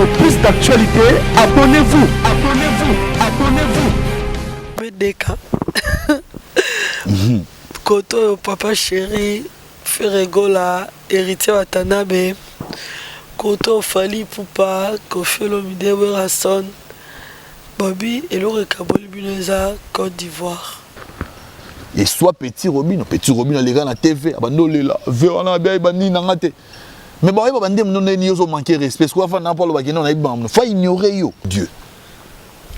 Pour plus d'actualités, abonnez-vous. Médéka. Koto papa chéri, Ferregola, héritier Watanabe. Koto Fali Poupa, Kofelo Midewe Rasson. Bobby et Laure Kaboli Buneza, Côte d'Ivoire. Et soit Petit Robin, les gars na TV, abandonné là, verra bien bandi nangate. Mais bon, il bandi non ni oso manquer respect, quoi fa na polo bakino na ibam, faut ignorer yo. Dieu.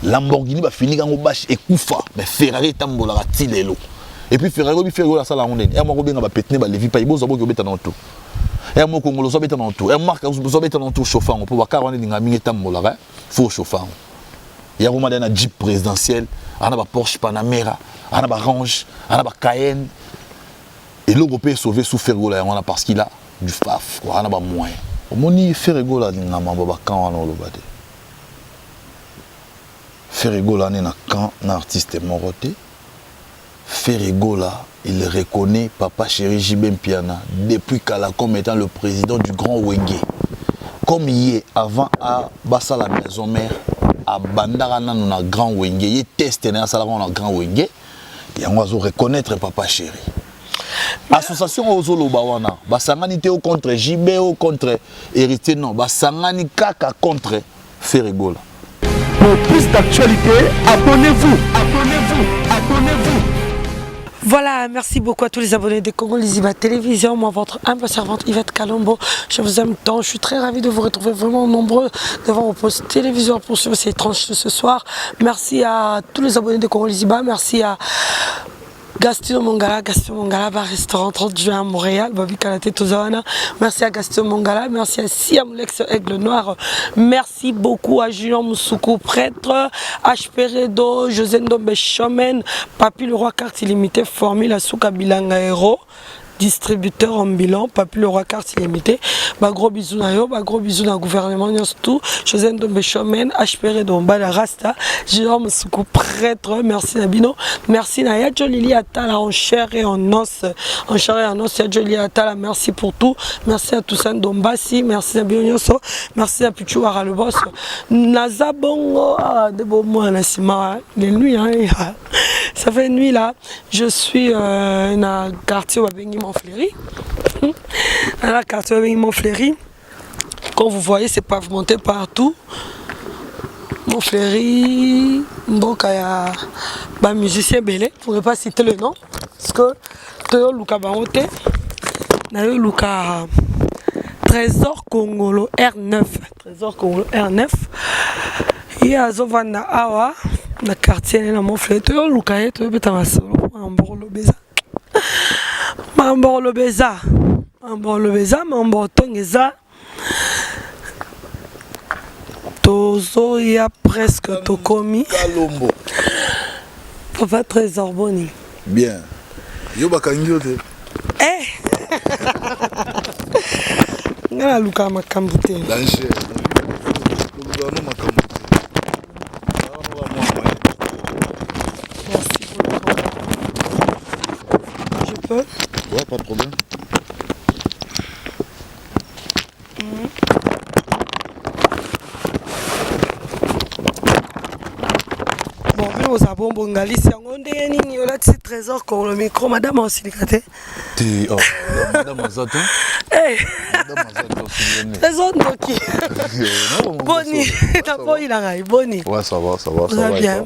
Lamborghini va finir en bash et koufa, mais Ferrari tambola tilelo. Et puis Ferrari la sala ronde. Et moi robin ba petne ba levi pa ibo zo bo beta na tout. Et moi Congolo zo beta na tout. Et marque zo beta na tout chauffant pour ba 40 dinga mingi tambola, faut chauffant. Il y a un Jeep présidentiel, il y a un Porsche Panamera, il y a un Range, il y a un Cayenne. Et l'Européen est sauvé sous Ferregola parce qu'il a du FAF, il y a un moyen. Au Ferregola, il y a un camp. Ferregola, il y a un artiste moroté. Ferregola, il reconnaît Papa Chéri Jibem Piana depuis Kala comme étant le président du Grand Wenge. Comme il est avant à Bassa la maison mère. À Bandarana, nous avons grand Wenge, il teste dans la grand Wenge, et on va reconnaître Papa Chéri. Association Ozolo Bawana, Basangani Théo contre JB contre Héritier, non, Basangani Kaka contre Ferregola. Pour plus d'actualités, abonnez-vous. Voilà, merci beaucoup à tous les abonnés de Congo Liziba Télévision. Moi, votre humble servante Yvette Kalombo. Je vous aime tant. Je suis très ravie de vous retrouver vraiment nombreux devant vos postes téléviseurs pour suivre ces tranches de ce soir. Merci à tous les abonnés de Congo Liziba. Merci à Gaston Mongala, bar restaurant 30 juin à Montréal, Babi Kalate Tozawana. Merci à Gaston Mongala, merci à Siam Lex Aigle Noir, merci beaucoup à Julien Moussoukou, prêtre, H. José Ndombe Chomen, Papi le roi carte illimitée, Formule Asuka Bilanga Hero. Distributeur en bilan, Papi le roi carte illimitée. Gros bisous na yo, gros bisous na gouvernement, tout. José Ndombe Chomen, HPR Domba Rasta, Jérôme Soukou prêtre, merci Nabino, merci na Yadjolili Atala en chair et en os, Yadjolili Atala, merci pour tout, merci à Toussaint Dombassi, merci Nabino Nyoso, merci à Pichou Ara le boss, Nazabongo, de beaux mots à Sima, les nuits, ça fait une nuit là, je suis dans le quartier Wabengi Montfléry. Dans le quartier Wabengi Montfléry, comme vous voyez, c'est pavimenté partout. Montfléry, Mbokaya, musicien Belé, je ne pourrais pas citer le nom, parce que Toyo Luka Baote, Nayo Luka Trésor Congolo R9, et à Zovana Awa, dans le quartier de Montfléry, Toyo Luka, Toyo Betamasolo, Amboro Beza. Mambo Lobeza, Mambo Tongeza. Tozo ya presque Tokomi. Kalombo. Papa Trésor Boni. Bien. Yo bakangi te. Ngala luka makambu te. Danger. Luka makambu te. Merci beaucoup. Je peux? Ouais, pas de problème. Bon, nous avons bon Galice. On est nini on a ce trésor comme le micro, madame aussi likate. Oh, madame Azato. Madame Azato, trésor Ndoki. Boni, d'abord il a boni. Ouais, ça va, ça va bien.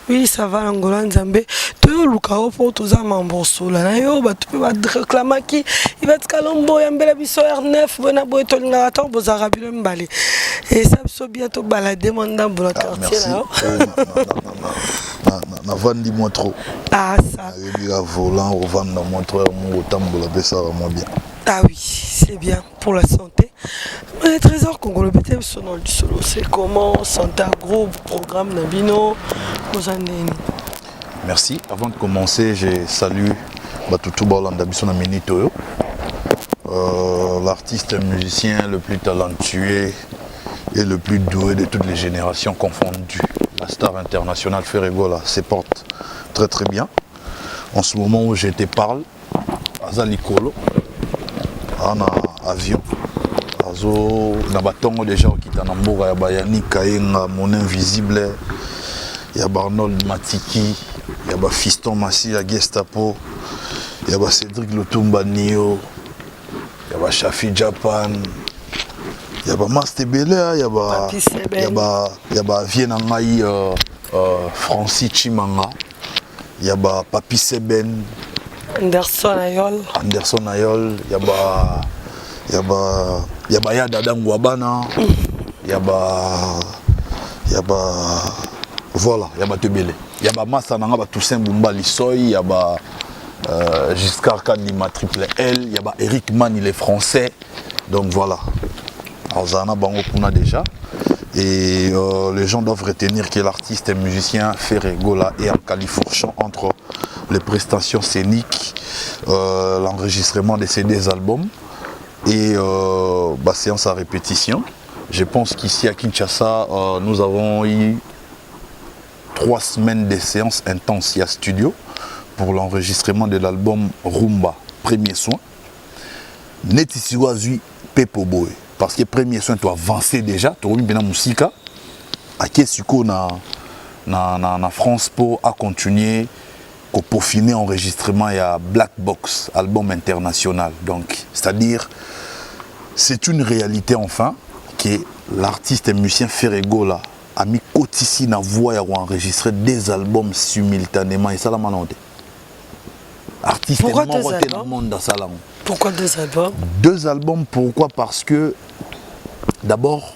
Oui, ça va, Angola Nzambe. Toyo Lukao pour tous les membres sola. Nayo, tu peux réclamer qui il va être Kalombo, Yambela Bisso R9, Bonaboy Tolingarator, Bozarabi Mbali. Et ça me bientôt balader mon dame pour le quartier là. Na vandi moi trop. Ah ça. Il a volant, on vend dans mon trop, mon tambola, ça va moins bien. Ah oui, c'est bien pour la santé. Mais les trésors congolais, son nom du solo, c'est comment santé groupe, programme Nabino, Mozandeni. Merci. Avant de commencer, je salue Batutu Balanda Bissona Minito, l'artiste musicien le plus talentueux et le plus doué de toutes les générations confondues. La star internationale Ferregola se porte très très bien. En ce moment où je te parle, Azalikolo, en avion, Lorenzo, Nabatongo déjà qui est en Ambour, il y a Yannick Kayenga, Mon Invisible, il y a Arnold Matiki, il y a Fiston Massi, la Gestapo, il y a Cédric Lutumba Nio, il y a Shafi Japan, il y a Master Bele, il y a Vienangaï Francis Chimanga, il y a Papi Seben, Anderson Ayol, il y a Yada Dangwabana, il y a voilà, il y a Tebele. Il y a Massa Nanga Toussaint Bumba Lissoy, il y a Giscard Kandima Triple L, il y a Eric Man, il est français. Donc voilà. Alors Zana Bango Puna déjà. Et les gens doivent retenir que l'artiste et musicien Ferré Gola et Alkali Fourchon entre les prestations scéniques, l'enregistrement des albums et séance à répétition. Je pense qu'ici à Kinshasa, nous avons eu 3 semaines de séances intenses à studio pour l'enregistrement de l'album Rumba, Premier Soin. Netisiwazui Pepo Boy. Parce que Premier Soin, tu as avancé déjà, tu as mis la musique. À Kessuko, na France pour continuer à peaufiner l'enregistrement et à Black Box, album international. Donc, c'est-à-dire, c'est une réalité enfin que l'artiste et musicien Ferré Gola a mis Kotisi na voix et a enregistré 2 albums simultanément. Et ça la manante. Artiste pourquoi est mort 2 dans le monde dans ça là. Pourquoi 2 albums? 2 albums, pourquoi? Parce que d'abord,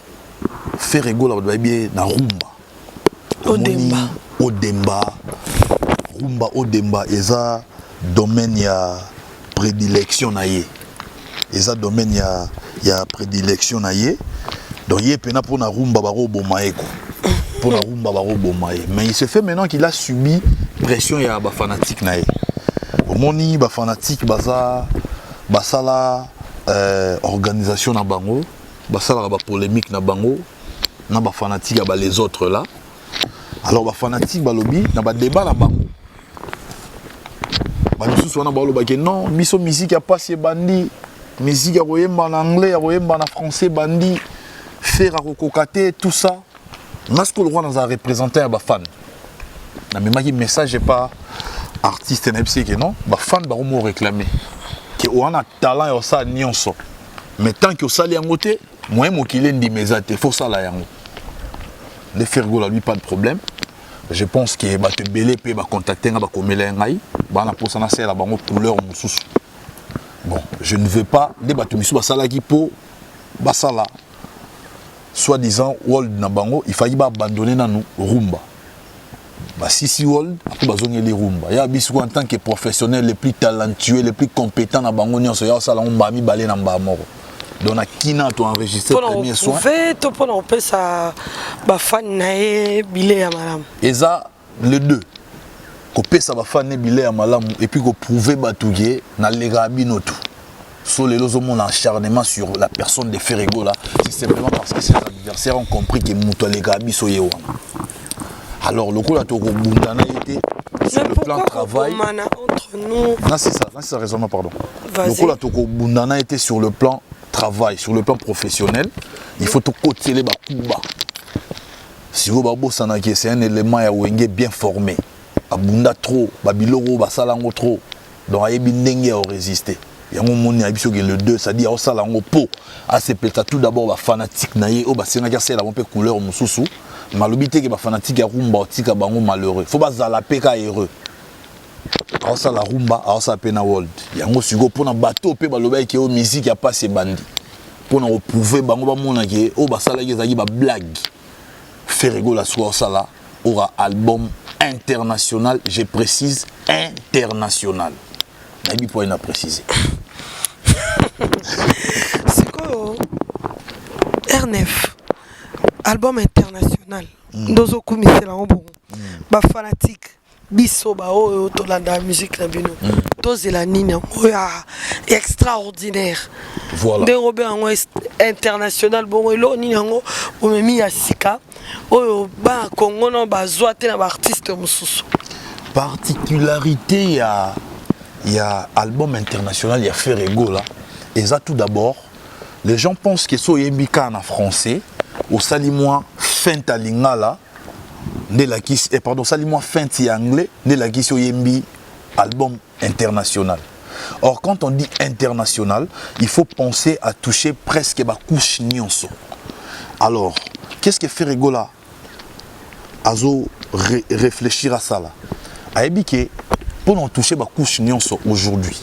Ferré Gola va bien dans Rumba. Odemba. Rumba, et ça domaine il y a prédilection naïe. Et ça domaine il y a prédilection naïe. Donc il y a pena pour na Rumba baro bomae ko. Pour na Rumba baro bomae. Mais il se fait maintenant qu'il a subi pression il y a ba fanatique naïe. Moni ba fanatique baza basala organisation na bango, basala ba polémique na bango, na ba fanatique ba les autres là. Alors ba fanatique ba lobby na ba débat na bango. Ba misusu wana ba loba ke non, biso musique a passé bandi, musique a royemba en anglais, a royemba en français bandi, faire à kokokate tout ça. Parce que le roi dans a représenté ba fan. Na même qui message pas artiste NFC que non, ba fan ba mo réclamer que on a talent et ça nyonso. Mais tant que ça li ngote, moi mo kilé ndi mezate, faut ça la yango. Le Ferré Gola lui pas de problème. Je pense que ba te belé pe ba contacter ba komela ngai, ba na posana sela bango couleur mususu. Bon, je ne veux pas les ba to misu ba sala ki po ba sala. Soi-disant world na bango, il fallait ba abandonner na nous Rumba. Bah si World, après bazonge les Rumba. Il y a bisu en tant que professionnel les plus talentueux, les plus compétents na bango nyonso ya sala on ba mi balé na mba moko. Donc na kina to enregistrer Premier Soin. Fait to pour on peut ça ba fan nae bilé ya malam. Et ça le 2. Ko pesa ba fan bilé ya malam et puis ko prouver batouye na legabi notu. Sur les lots mon acharnement sur la personne de Ferré Gola, c'est simplement parce que ses adversaires ont compris que Mouto legabi soyewa. Alors, le coup, la Togo Bundana était sur le plan de travail. Entre nous. Non, c'est ça, raisonnement, pardon. Le coup, la Togo Bundana était sur le plan travail, sur le plan professionnel. Il faut tout côté les Bakuba. Si vous avez c'est un élément bien formé. Abunda trop, Babiloro, Basalango trop. Donc, il y a résister. Il y a un moment où le 2, c'est-à-dire qu'il y a un pot. C'est peut-être tout d'abord fanatique, c'est une couleur mususu. Malobité que les fanatiques à Rumba tika bango malheureux. Faut pas zalaper ka heureux. Alors ça la Rumba, alors ça pena world. Yango sigo pour na bateau pe baloba ke o musique a pas ces bandits. Pour na prouver bango ba mona ke o ba sala ke zaki ba blague. Ferré Gola soir ça là aura album international, je précise international. Nabi pour na préciser. C'est quoi RNF album international. Dozo kumisela bon. Ba fanatique biso ba o to landa musique na bino. Tozela nini oya extraordinaire. Voilà. De Robert international bon elo nini ngo o memi ya sika. Oyo ba Congo no ba zoate na ba artiste mususu. Particularité il y a album international, il y a Ferré Gola. Et ça tout d'abord Les gens pensent que so yembika en français, au salimoi feinte à lingala, pardon, salimoi feinte en anglais, ne la qui so yembi album international. Or, quand on dit international, il faut penser à toucher presque la couche nyonso. Alors, qu'est-ce que fait Rigola Azo réfléchir à ça là. Aébike, pour en toucher la couche nyonso aujourd'hui,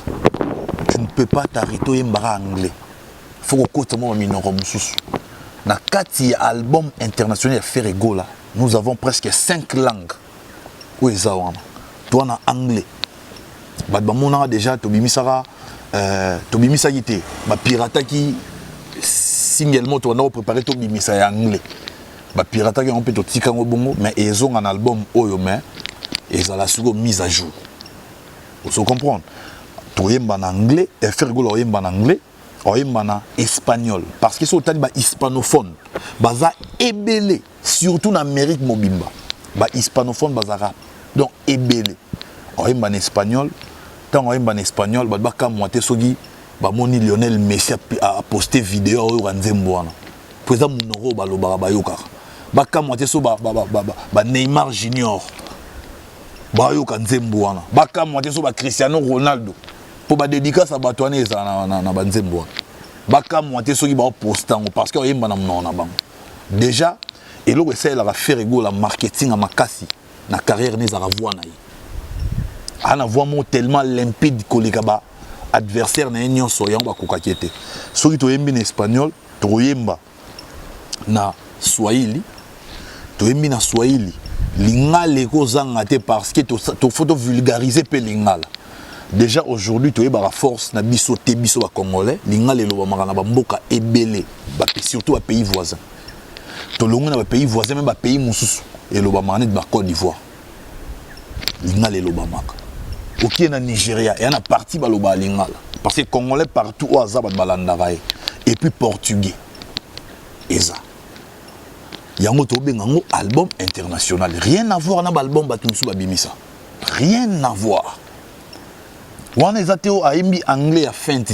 tu ne peux pas t'arrêter yembara anglais. Il faut que tu aies un minoro mususu. Dans le album international fait Rigola, nous avons presque 5 langues. Où est-ce que toi en anglais? On a déjà Tobimisa Yité, Pirata qui singlement on a préparé Tobimisa en anglais. Pirata qui on peut tika bongo, mais ils ont un album Oyome et ils ont la seconde mise à jour. Vous comprenez? Tu es en anglais, et faire Rigola en anglais. En espagnol parce que c'est autant de hispanophone baza ebele surtout en Amérique mobimba ba hispanophone bazara donc ebele en espagnol tant en espagnol ba ka moité sogi ba moni Lionel Messi a posté vidéo au Nzembo wana président munoro ba loba ba yoka ba ka moité so ba Neymar Junior ba yoka Nzembo wana ba ka moité so ba Cristiano Ronaldo pour ba dédicace à Batouane na banzembo baka moité soki ba postant parce que yemba na mona bango déjà et lo essaye la faire la marketing à makasi na carrière les aravois na yi ana voix mo tellement limpide koleka ba adversaire na nyonso yango ba kokakete soki to yembi na espagnol to yemba na swahili lingala ko zanga te parce que to faut vulgariser pe lingala. Déjà aujourd'hui, tu es la force na biso te biso ba congolais, lingala lo ba na ba mboka ebele, ba surtout à pays voisins. To longo na ba pays voisins même ba pays mususu et lo ba mané de Côte d'Ivoire. Lingala lo ba maka. OK na Nigeria et na partie ba lo ba lingala parce que congolais partout au azaba balanda et puis portugais. Eza. Yango to bengango album international. Rien à voir na ba album batumsu ba bimisa. Rien à voir. On est à Imbi anglais à fin de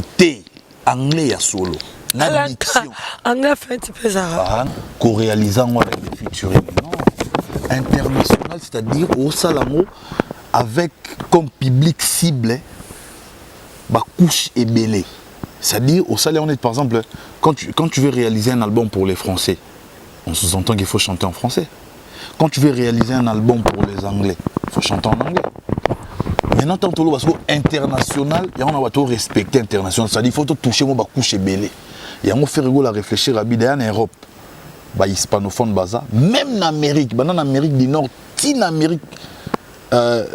anglais à solo. Anglais à fin de pesara. Co-réalisant avec des featuring. Non. International, c'est-à-dire au Salamo avec comme public cible ma couche et belé. C'est-à-dire au Salamo, on est par exemple quand tu veux réaliser un album pour les Français, on sous-entend qu'il faut chanter en français. Quand tu veux réaliser un album pour les Anglais, il faut chanter en anglais. Maintenant, tant que parce que international, il y a un respecter international. C'est-à-dire qu'il faut toucher mon couche et belé. Il y a un fait la réfléchir à en Europe, bah hispanophone baza, même en Amérique, bah en Amérique du Nord, en Amérique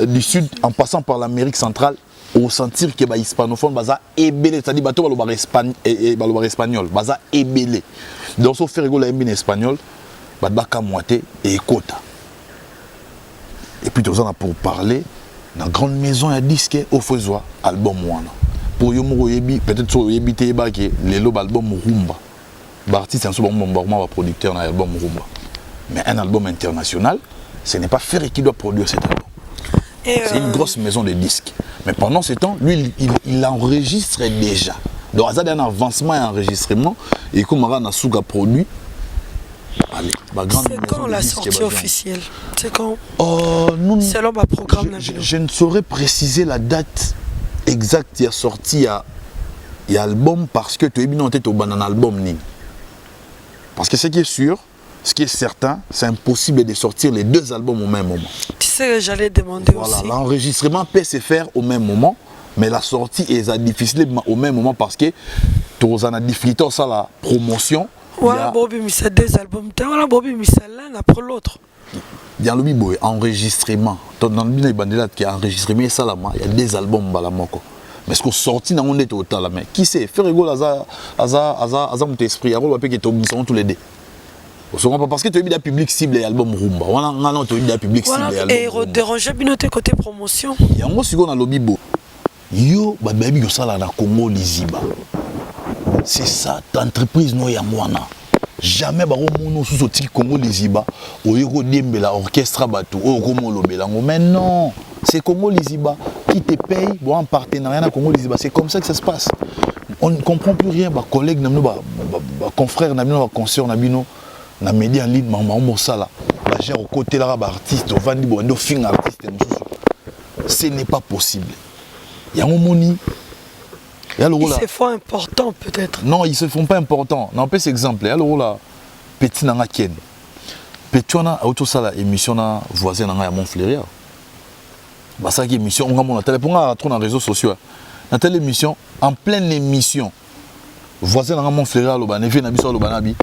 du Sud, en passant par l'Amérique centrale, au sentir que bah hispanophone baza et belé, c'est-à-dire bah tout le espagnol, baza et belé. Donc si on fait la en espagnol, bah baka moité et kota. Et puis tout ça pour parler. Dans la grande maison, il y a disque au Fouezoa, album wana. Pour Yomo Yebi, peut-être sur Yebi Teba, qui est l'album Rumba. L'artiste est un producteur dans l'album Rumba. Mais un album international, ce n'est pas Ferry qui doit produire cet album. C'est une grosse maison de disques. Mais pendant ce temps, lui, il enregistre déjà. Donc, il y a un avancement et un enregistrement. Et comme on a Souga produit, allez, c'est quand la sortie officielle? C'est quand? Selon ma programme. Je ne saurais préciser la date exacte qui a sorti il y a album parce que tu es bien en tête au banana album. Parce que ce qui est sûr, ce qui est certain, c'est impossible de sortir les deux albums au même moment. Tu sais, j'allais demander aussi. Voilà, l'enregistrement peut se faire au même moment, mais la sortie est difficile au même moment parce que tu as difficulté à la promotion. Ouais, Bobby Missa deux albums. Voilà, Bobby Missa l'un après l'autre. Il y a le bibo enregistrement. Dans le bandela qui a enregistré ça là, il y a des albums balamoko. Mais ce qu'on sorti dans mon total là, mais qui sait faire rigolo à mon esprit, à quoi que tu as tous les deux. Parce que tu as eu des publics cibles et album Rumba. Voilà, tu as eu des publics cibles et album. Et déranger bien notre côté promotion. Il y a un aussi dans le bibo. Yo, baby yo sala na Congo Liziba. C'est ça, t'entreprise no ya mwana. Jamais baro mono sous au Congo Liziba, au yoko dembela orchestre bateau, au komo lobelango. Mais non, c'est Congo Liziba qui te paye bon en partenariat na Congo Liziba. C'est comme ça que ça se passe. on ne comprend plus rien. Bah collègues, confrères, consoeurs, na média en ligne, maman sala. Bah j'ai au côté là, bah artiste, vandi bondo fin artiste. Ce n'est pas possible. Il y a un moni. Ils se font important peut-être. Non, ils se font pas important. Non, pas cet exemple. Alors là, petit nanga ken. Petit on a auto sala émission na voisin nanga ya Montfleury. Bah ça qui émission on a mon téléphone on a trop dans les réseaux sociaux. Dans telle émission, en pleine émission, voisin nanga Montfleury lo ba nevi na biso lo ba na bi.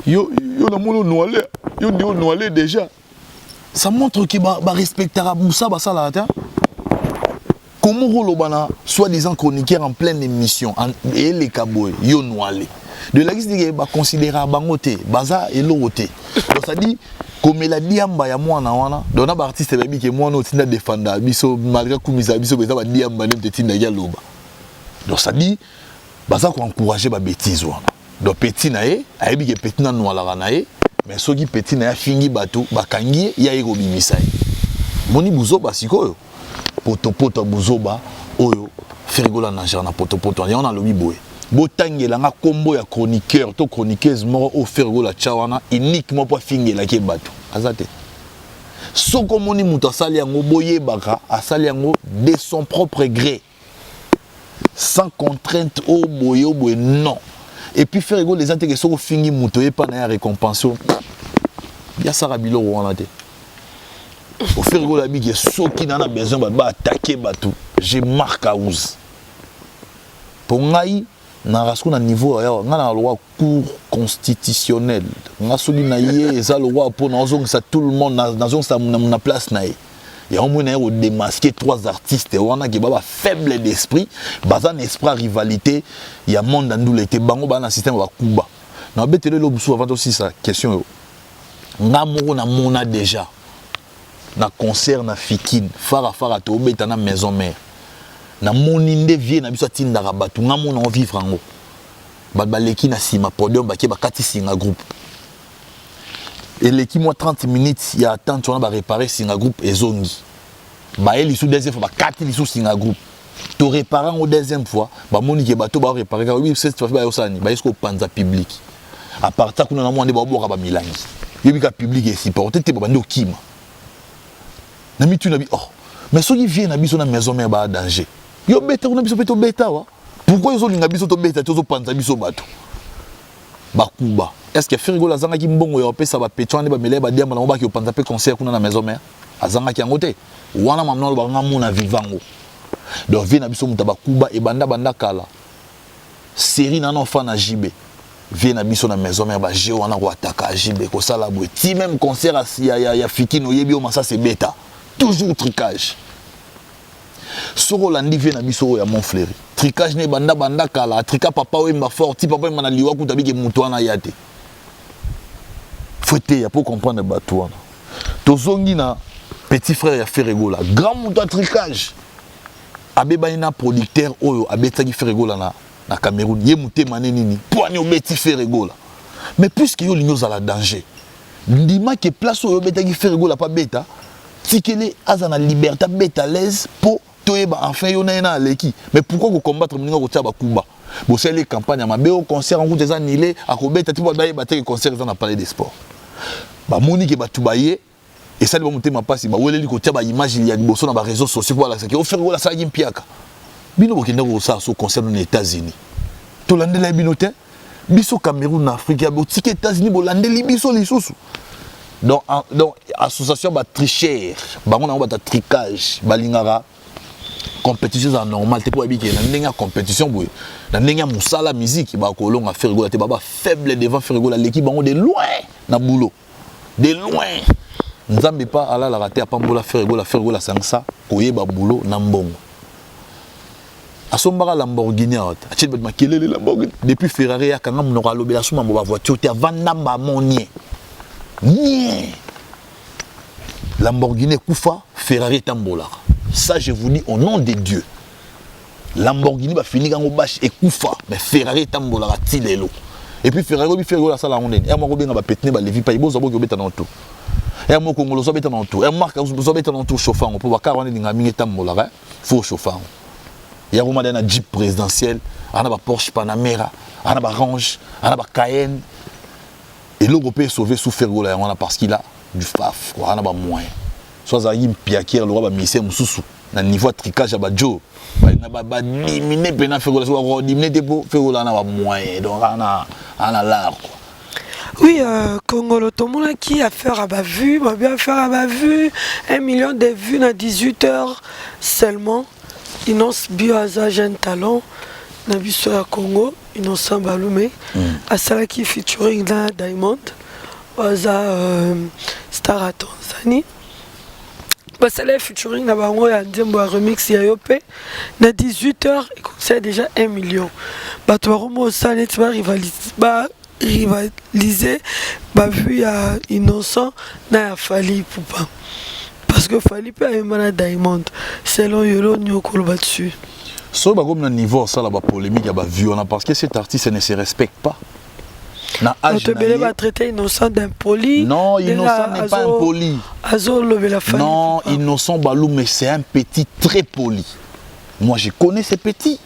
Yo na mono noalé, yo ndio noalé déjà. Ça montre que ba respectera Moussa ba sala ta. Comment Rolobana, soi-disant chroniqueur en pleine émission, et les caboués, yo noalé. De la liste de considérer bangote, baza et l'autre. Donc ça dit, comme il a dit amba ya moi na wana, donc na artiste baby que moi no tinda défendre, biso malgré kumisa biso beza ba di amba nem te tinda ya loba. Donc ça dit, baza ko encourager ba bêtise wana. Donc petit na e, ayebi ke petit na noala na e, mais soki petit na ya fingi bato, bakangi ya ego bimisa. Moni buzo basiko. Poto buzoba oyo frigola na jana poto ya on a lobi boye botangela nga kombo ya chroniqueur to chroniqueuse moro o frigola chawana uniquement pour fingela ke bato azate soko moni muto asali yango boye baka asali yango de son propre gré sans contrainte o boye non et puis frigola les anteke soko fingi muto e pa na ya récompense ya sarabilo wana te. Au faire la big ceux qui n'en a besoin de attaquer bateau. Je marque à ouz. Pour ngaï, na rasco na niveau na la loi cour constitutionnelle. Na soli na yé ça le roi pour na zone ça tout le monde na zone ça na place na. Et au moins on démasquer trois artistes on a qui baba faible d'esprit, bazan esprit rivalité, il y a monde dans l'été bango ba na système ba kuba. Na betele lo busu avant aussi ça question. Ngamoro na mona déjà. Na concert na fikine fara to beta na maison mère na moninde vie na biso tinda rabatu nga mona on vivre ngo ba leki na sima podium ba ke ba kati singa groupe et leki moi 30 minutes ya attente on ba réparer singa groupe ezongi ba eli sous deuxième fois ba kati li sous singa groupe to réparer au deuxième fois ba moni ke bato ba réparer ka oui cette fois ba yosani ba esko panza public à partir kuna na mwande ba boka ba milangi yebika public et supporter te ba ndo kima. Nami tu nabi oh mais ceux qui viennent nabi sur la maison mère ba danger yo beta on biso peto beta wa pourquoi yo linga biso to beta to panza biso bato bakuba est-ce que frigo la zanga ki mbongo yo pesa ba petwane ba mele ba diamba na ba ki panza pe concert kuna na maison mère azanga ki ngote wana mamna lo ba ngamu na vivango donc vient nabi so muta bakuba e banda kala série na no fa na JB vient nabi so na maison mère ba je wana ko ataka JB ko sala boy ti même concert ya fikino yebi o masa c'est beta. Toujours tricage. Soro landi vient na biso ya Montfleury. Tricage ne banda kala, trika papa we mba forti papa mana liwa ku tabi ke mutu wana yate. Fouté ya pour comprendre bato wana. Tozongi na petit frère ya Ferregola, grand mutu à tricage. Abeba ina producteur oyo abetaki Ferregola na Cameroun, ye muté mané nini. Poani obeti Ferregola. Mais puisque yo linyo za la danger. Ndima ke place oyo betaki Ferregola pa beta. Si qu'elle est à la liberté bête à l'aise pour toeba enfin yo na aleki mais pourquoi vous combattre mninga ko taba kuba bo c'est les campagnes ma be au concert en route des annulés à ko beta tibo ba battre concert dans la palais des sports ba moni ke ba tubaye et ça le monter ma passe ba weleli ko taba image il y a liboso na ba réseaux sociaux voilà ça qui offert voilà ça gi mpiaka bino bokenda ko ça so concert aux États-Unis to landela binote biso Cameroun Afrique ya bo ticket États-Unis bo landeli biso lisusu. Donc association ba tricheur bango na ba tricage balingara compétition za normal te po abiki na ndenge compétition boye na ndenge musala musique ba ko longa faire gola te baba faible devant faire gola l'équipe bango de loin na boulot de loin nzambe pas ala la rater apambola faire gola sangsa koyeba boulot na mbongo asombaka Lamborghini ata atie ba makelele Lamborghini depuis Ferrari ya kanga mnoka lobela suma ba voiture te avanda monnier. Nie. Lamborghini Koufa, Ferrari Tambola. Ça, je vous dis au nom de Dieu. Lamborghini va finir en bâche et Koufa, mais Ferrari Tambola Tilelo. Et puis Ferrari va faire la salle à Ondine. Et moi, je vais péter les vies, pas besoin de mettre dans tout. Et moi, Congolo, je vais mettre dans tout. Et Marc, je vais mettre dans tout chauffant. Pour voir 40 ans, je vais mettre dans tout. Faut chauffant. Il y a un Jeep présidentiel, il y a un Porsche Panamera, il y a un Range, il y a un Cayenne. Et l'Européen est sauvé sous Fergola parce qu'il a du faf, il y a un moyen. Soit il y a un piaquier, le roi va misser un sous na niveau tricage à Badjo. Il va diminuer pendant Fergola, soit diminuer des Fergola na moyen. Donc on a l'art. Oui, Congolo, tout le monde qui a fait à ma vue, m'a bien fait à ma vue, 1 million de vues dans 18 heures seulement. Innocent Bioaza jeune talent, na biso ya Congo, Innocent Balume, à celle qui featuring dans Diamond, Waza Star à Tanzanie. Parce que featuring na bango ya Ndembo remix ya Yopé, na 18 heures, c'est déjà 1 million. Bah tu vas remonter ça, net va rivaliser, bah vu ya Innocent, na ya Fali Poupa. Parce que Fali peut avoir un Diamond, selon Yolo Nyoko le dessus. So comme le niveau ça la polémique il y a violent parce que cet artiste ne se respecte pas. Na âge va traiter Innocent d'impoli. Non, Innocent n'est pas impoli. Non, Innocent Balou mais c'est un petit très poli. Moi je connais ces petits.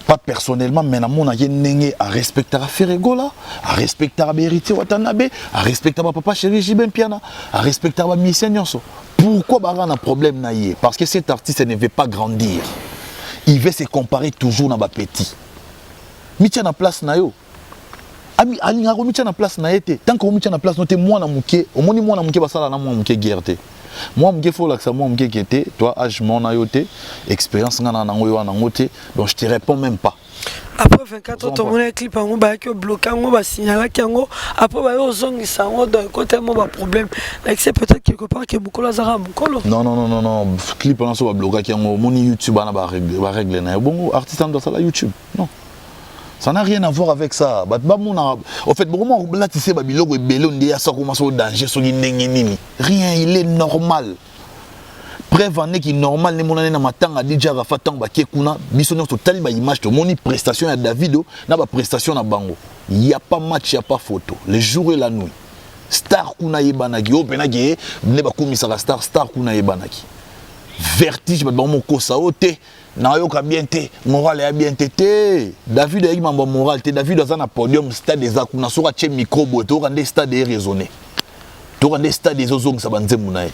Pas personnellement, mais na mon aïe n'engé à respecter à Ferregola, à respecter à Beriti Watanabe, à respecter à papa chéri Jiben Piana, à respecter à Missy Nyonso. Pourquoi Baran a un problème naïe? Parce que cet artiste ne veut pas grandir. Il veut se comparer toujours dans les petits. Mitya na place nayo. Ami alinga ko mitya na place na été. Tant que mitya na place noté moi na muké, au moni moi na muké basala na moi muké guerté. Moi muké faut là que ça moi muké guerté, toi âge mon nayoté, expérience ngana na ngoyo na ngoté, donc je te réponds même pas. Après 24 ans, tout le monde a clip en bas qui bloqué en bas signaler qui en après bah aux ongles ça en d'un côté moi pas problème. Like c'est peut-être quelque part que beaucoup lazara mukolo. Non, clip on so ba bloqué qui en mon YouTube na ba règle na bon artiste dans ça la YouTube. Non. Ça n'a rien à voir avec ça. En fait, là, tu sais, rien, il est normal. Preuve qui est normal, les gens qui ont déjà fait des images, de prestation à David, na prestation à Bango. Il n'y a pas match, il n'y a pas photo. Le jour et la nuit. Star kuna yebanaki, openaki, ne ba komisara star kuna yebanaki. Vertige, mon kosa ote. Nayoka bien te, moral est bien te. David a mambo moral te. David a un podium stade des akuna sura che micro boto rende stade raisonné. To rende stade des ozong sabanze munae.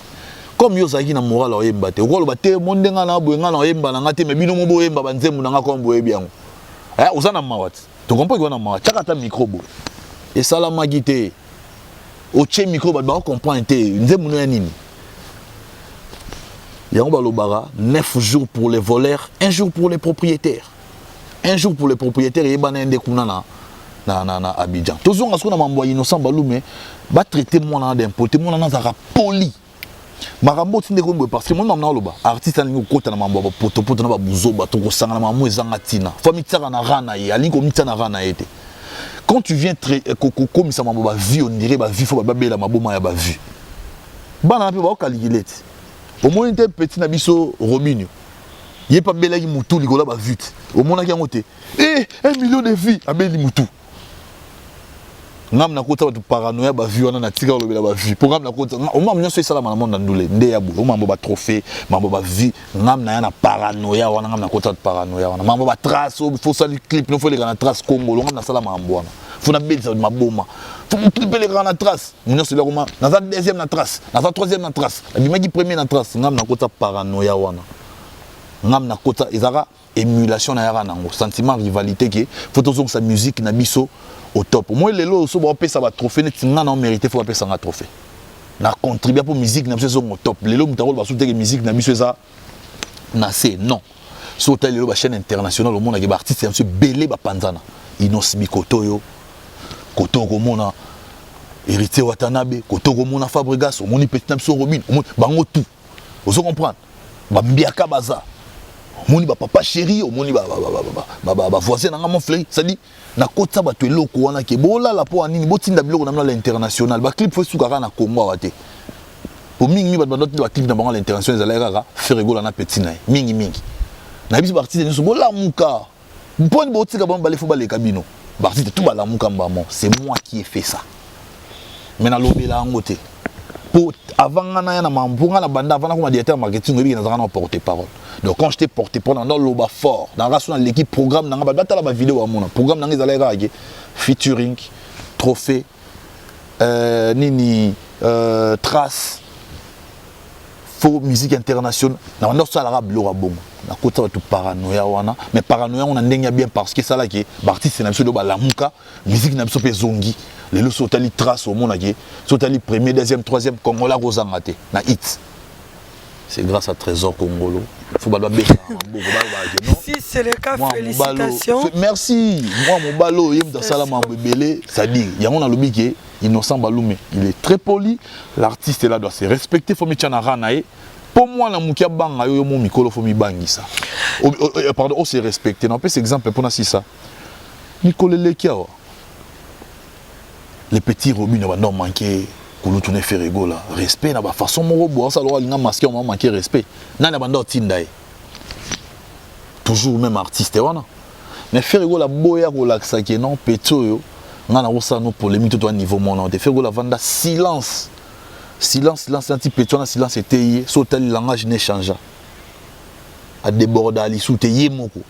Comme yo zaki na moral o yemba te. Ko lo bate mondenga na boyenga na yemba na ngate me bino mo boyemba banze munanga ko boye bien. Ozana mawat. Tu comprends que wana mawat. Chaka ta micro bo. Et salama gite. O che micro ba comprendre te. Nze munae nini. Yango 9 jours pour les voleurs, 1 jour pour les propriétaires. 1 jour pour les propriétaires et ban ende kuna na Abidjan. Toujours ngasko na mambo Innocent Balou mais ba traiter moi na d'importer moi na zara poli. Marambo tinde ko parce que moi na loba artiste alingo kota na mambo ba poto na ba buzo ba to ko sanga na mambo ezanga tina. Famille tsara na rana ye alingo mitsa na rana ete. Quand tu viens comme ça mambo ba vie on dirait ba vie faut ba bela maboma ya ba vie. Bana pe ba calculer. Au moins un petit nabiso Robinho. Il n'est pas bel à Moutou, il a vite. Au moins, il y a 1 million de vies à Beli Moutou. Nam na kota ba paranoïa ba vu on a tika lo bela ba vu. Programme na kota. Au moins on ça la monde ndule. Nde ya bu. Au moins ba trophée, mambo ba vie. Nam na na paranoïa wana ngam na kota paranoïa wana. Mambo ba trace, faut ça le clip, non faut les grands trace Congo. Ngam na sala mambo wana. Faut na belle ça ma boma. Faut clipper les grands trace. Nous c'est le roman. Na za deuxième na trace, na za troisième na trace. La bimaki premier na trace. Ngam na kota paranoïa wana. Ngam na kota ezara émulation na yara nango. Sentiment rivalité qui faut toujours sa musique na biso au top. Moi les lots so ba pesa ba trophée net nga na mérité faut pesa nga trophée. Na contribuer pour musique na biso au top. Les lots mutaro ba soutenir musique na biso ça na c'est non. So tel les ba chaîne internationale au monde na ba artiste c'est belé ba panzana. Innocent Bikoto yo. Koto ko mona héritier Watanabe, koto ko mona Fabregas, moni petit na biso Robin, bango tout. Vous comprenez? Ba mbiaka baza. Moni ba papa chéri, moni ba voisin nanga mon fleury, ça dit na kota ba to eloko wana ke bola la po anini botinda biloko na l'international ba clip fo sukara na Congo wate. Po mingi ba notre ba clip na bango l'international za la Ferregola na petit na mingi. Na biso ba artiste ni so bola muka. Mponi botika ba balé fo balé kabino. Ba artiste tout ba la muka mbamo, c'est moi qui ai fait ça. Mais na lobela ngote. pour avant ngana na mambunga na banda avant comme directeur marketing oui na zana porte-parole. Donc quand j'étais porte-parole dans le bas fort dans l'équipe programme na ba data la vidéo à mon programme na ngizala ga featuring trophée nini trace faux musique internationale na ndo ça la blora bon na kota tout paranoïa wana mais paranoïa on ndenge bien parce que ça là qui artiste na biso do ba lamuka musique na biso pe zongi les lots sotali trace au monde qui sotali premier deuxième troisième Congola Rosangate na hit c'est grâce à Trésor Congolo faut ba si c'est le cas félicitations merci moi mon balo yem dans sala mambo belé ça dit il y a on a lobi qui Innocent Baloumé il est très poli l'artiste là doit se respecter faut mettre na ranae pour moi na mukia banga yo mo mikolo faut mi bangisa pardon on se respecter non peut cet exemple pour na si ça Nicole Lekiawa les petits robins va non manquer kulu tourner Ferrego là respect na ba façon mo bo ça lo linga masquer on manquer respect na bando tindae toujours même artiste wana mais Ferrego la boya relaxa qui non peto yo ngana rosa no polémique tout à niveau mon de Ferrego la vanda silence un petit peto na silence était sauter le langage ne changea a déborder ali sous teye moko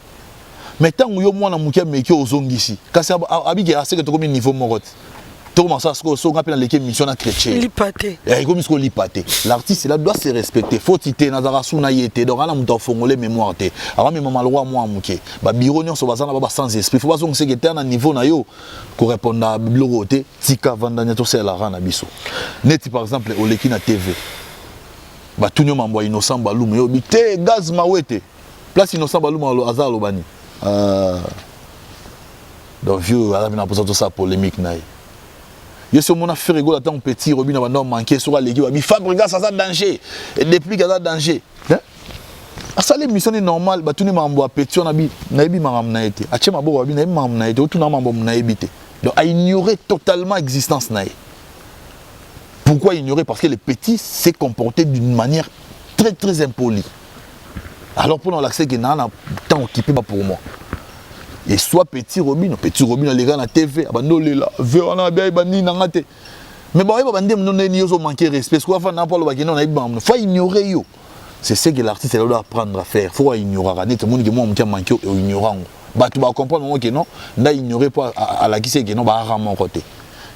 mais tant yo mwana mukia meki ozongisi kasi abike assez que to comme niveau morote to comment ça ce qu'on appelle l'équipe mission na chrétien lipaté et comme ce qu'on lipaté l'artiste là doit se respecter faut titer na zarasuna yete donc ana muta fongolé mémoire te avant même malroi moi muke ba biro nyon so bazana ba sans esprit faut pas on sait que t'es na niveau na yo correspondre à bibliothèque tika vandanya to c'est la rana biso net par exemple au leki na TV ba tunyo mambo Innocent Baloum yo bité gaz mawete place Innocent Baloum azalo bani donc vieux ala bina posa to ça polémique na yo se mona Ferrego la tant petit robin na banda manquer sur l'équipe bi Fabregas ça danger et depuis que ça danger a ça l'émission est normale ba tuni mambo petit on a bi na bi maram na été a chema bo bi na bi maram na été tout na mambo na ebité donc a ignorer totalement existence na. Pourquoi ignorer? Parce que les petits s'est comporté d'une manière très très impolie. Alors pour l'accès que n'a tant occupé pour moi. Et soit petit robin les gars na TV, abandonné là, verra bien bani nangate. Mais bon, il va dire non ni oso manquer respect. Soit fa n'importe quoi non na faut ignorer yo. C'est ce que l'artiste doit apprendre à faire. Faut ignorer. Net monde que moi on manquer au ignorant. Bah tu vas comprendre que non, n'a ignorer pas à la qui c'est que non ba rament côté.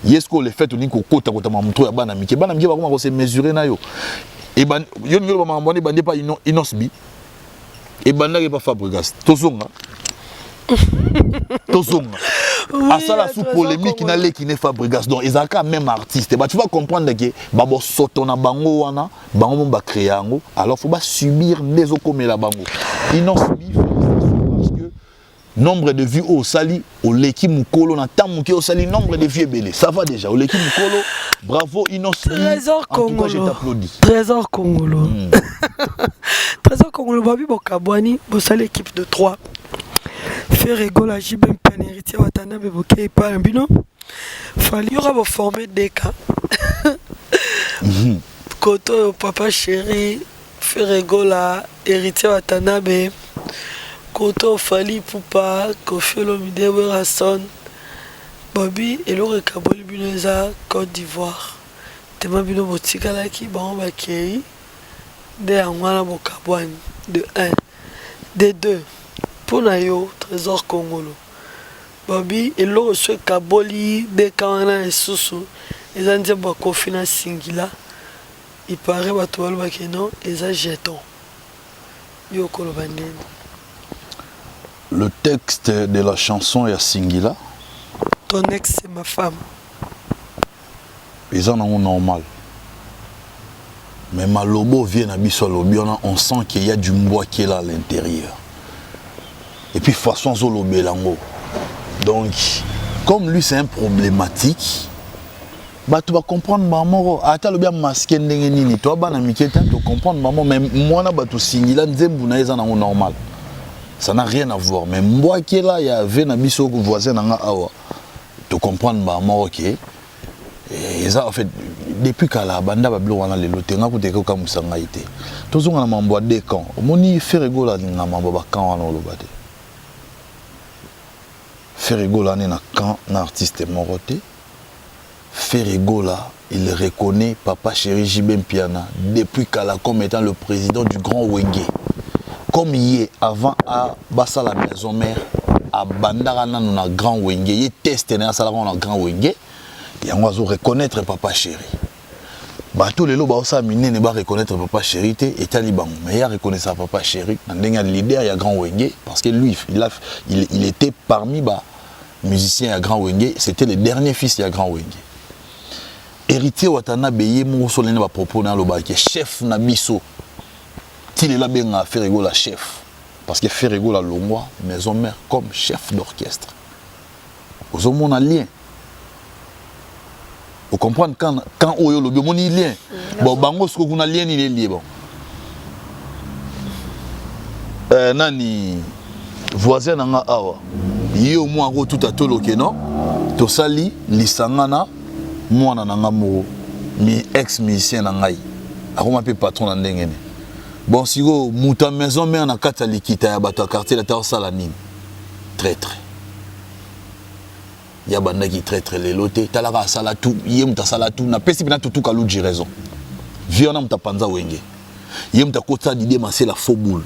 Est-ce que le fait que nous kota kota mamtro ya bana mike ba comment se mesurer na yo. Et ban yo ngelo ba mambone bande pas inosbi. Et banda ke pas Fabregas. Tozonga. À ça la sous polémique qui n'a qui n'est Fabregas donc ils ont quand même artiste bah tu vas comprendre que babo sotona bango wana bango ba créer yango alors faut pas subir des comme la bango inosbi parce que nombre de vues au sali au leki mukolo na tamuke au sali nombre de vues belé ça va déjà au leki mukolo bravo inosbi Trésor Congolo je t'applaudis Trésor Congolo Trésor Congolo babi bokabwani bo sali équipe de 3 Ferrego la jibem pen héritier watana bevoke pas un bino fallait y aura former des cas koto papa chéri Ferrego la héritier watana be koto fali pupa kofelo midewe rason Bobby et le recaboli binoza Côte d'Ivoire tema bino botika la ki ba bakei de angwana bokabwani de 1 de 2 pour nayo Trésor Congolo Bobby et l'eau ce kaboli de kana et susu les andiens ba kofina singila il paraît ba toile ba keno et ça jeton yo kolobandeni. Le texte de la chanson est à Singila. Ton ex c'est ma femme. Ils en ont normal. Mais Malobo vient à Bissolobi, on sent qu'il y a du bois qui est là à l'intérieur. Et puis façon Zolobe Lango. Donc, comme lui c'est un problématique, bah tu vas comprendre maman. Attends le bien masqué n'engeni. Toi bah n'amitié tu comprendre maman. Mais moi na bah tu Singila nzembu na ils en ont normal. Ça n'a rien à voir. Mais moi qui est là, il y avait un biso voisin dans awa. Tu comprends maman ok. Et ça en fait depuis qu'à la banda bablo wana le lote nga kuteka ka musanga ite. Tozonga na mambo de camp. Moni Ferrego la na mambo ba camp wana lobate. Ferrego la na camp na artiste moroté. Ferregola, il reconnaît Papa Chéri Jibé Mpiana depuis Kala comme étant le président du Grand Wenge. Comme il est avant à Bassa la maison mère, à Bandarana, nous avons Grand Wenge, il est testé dans la Grand Wenge, et on va reconnaître Papa Chéri. Tous les lots ça miné ne va reconnaître Papa Chéri et Taliban, mais il reconnaît ça Papa Chéri. Dans le leader, il y a Grand Wenge, parce que lui, il était parmi les musiciens à Grand Wenge, c'était le dernier fils de Grand Wenge. Héritier Watana Beye Moussolini va proposer dans le bac, chef Nabiso. Il est là bien à Ferregola chef. Parce que Ferregola Longwa, maison mère, comme chef d'orchestre. Vous avez un lien. Vous comprenez quand Oyo le bon lien. Bon, bango ce qu'on a lien il est lié bon. Nani voisin nanga awa. Yé au moins tout à tout le non. To sali lisangana mwana nanga mo mi ex musicien nangai. Akoma pe patron na ndengene. Bon si go muta maison mère na kata likita ya bato quartier la ta sala nini. Traître. Ya banda qui traître les lotés talaka sala tout yé muta sala tout na pesi bina tout kaluji raison. Viona muta panza wenge. Yé muta kota d'idée masser la faux boule.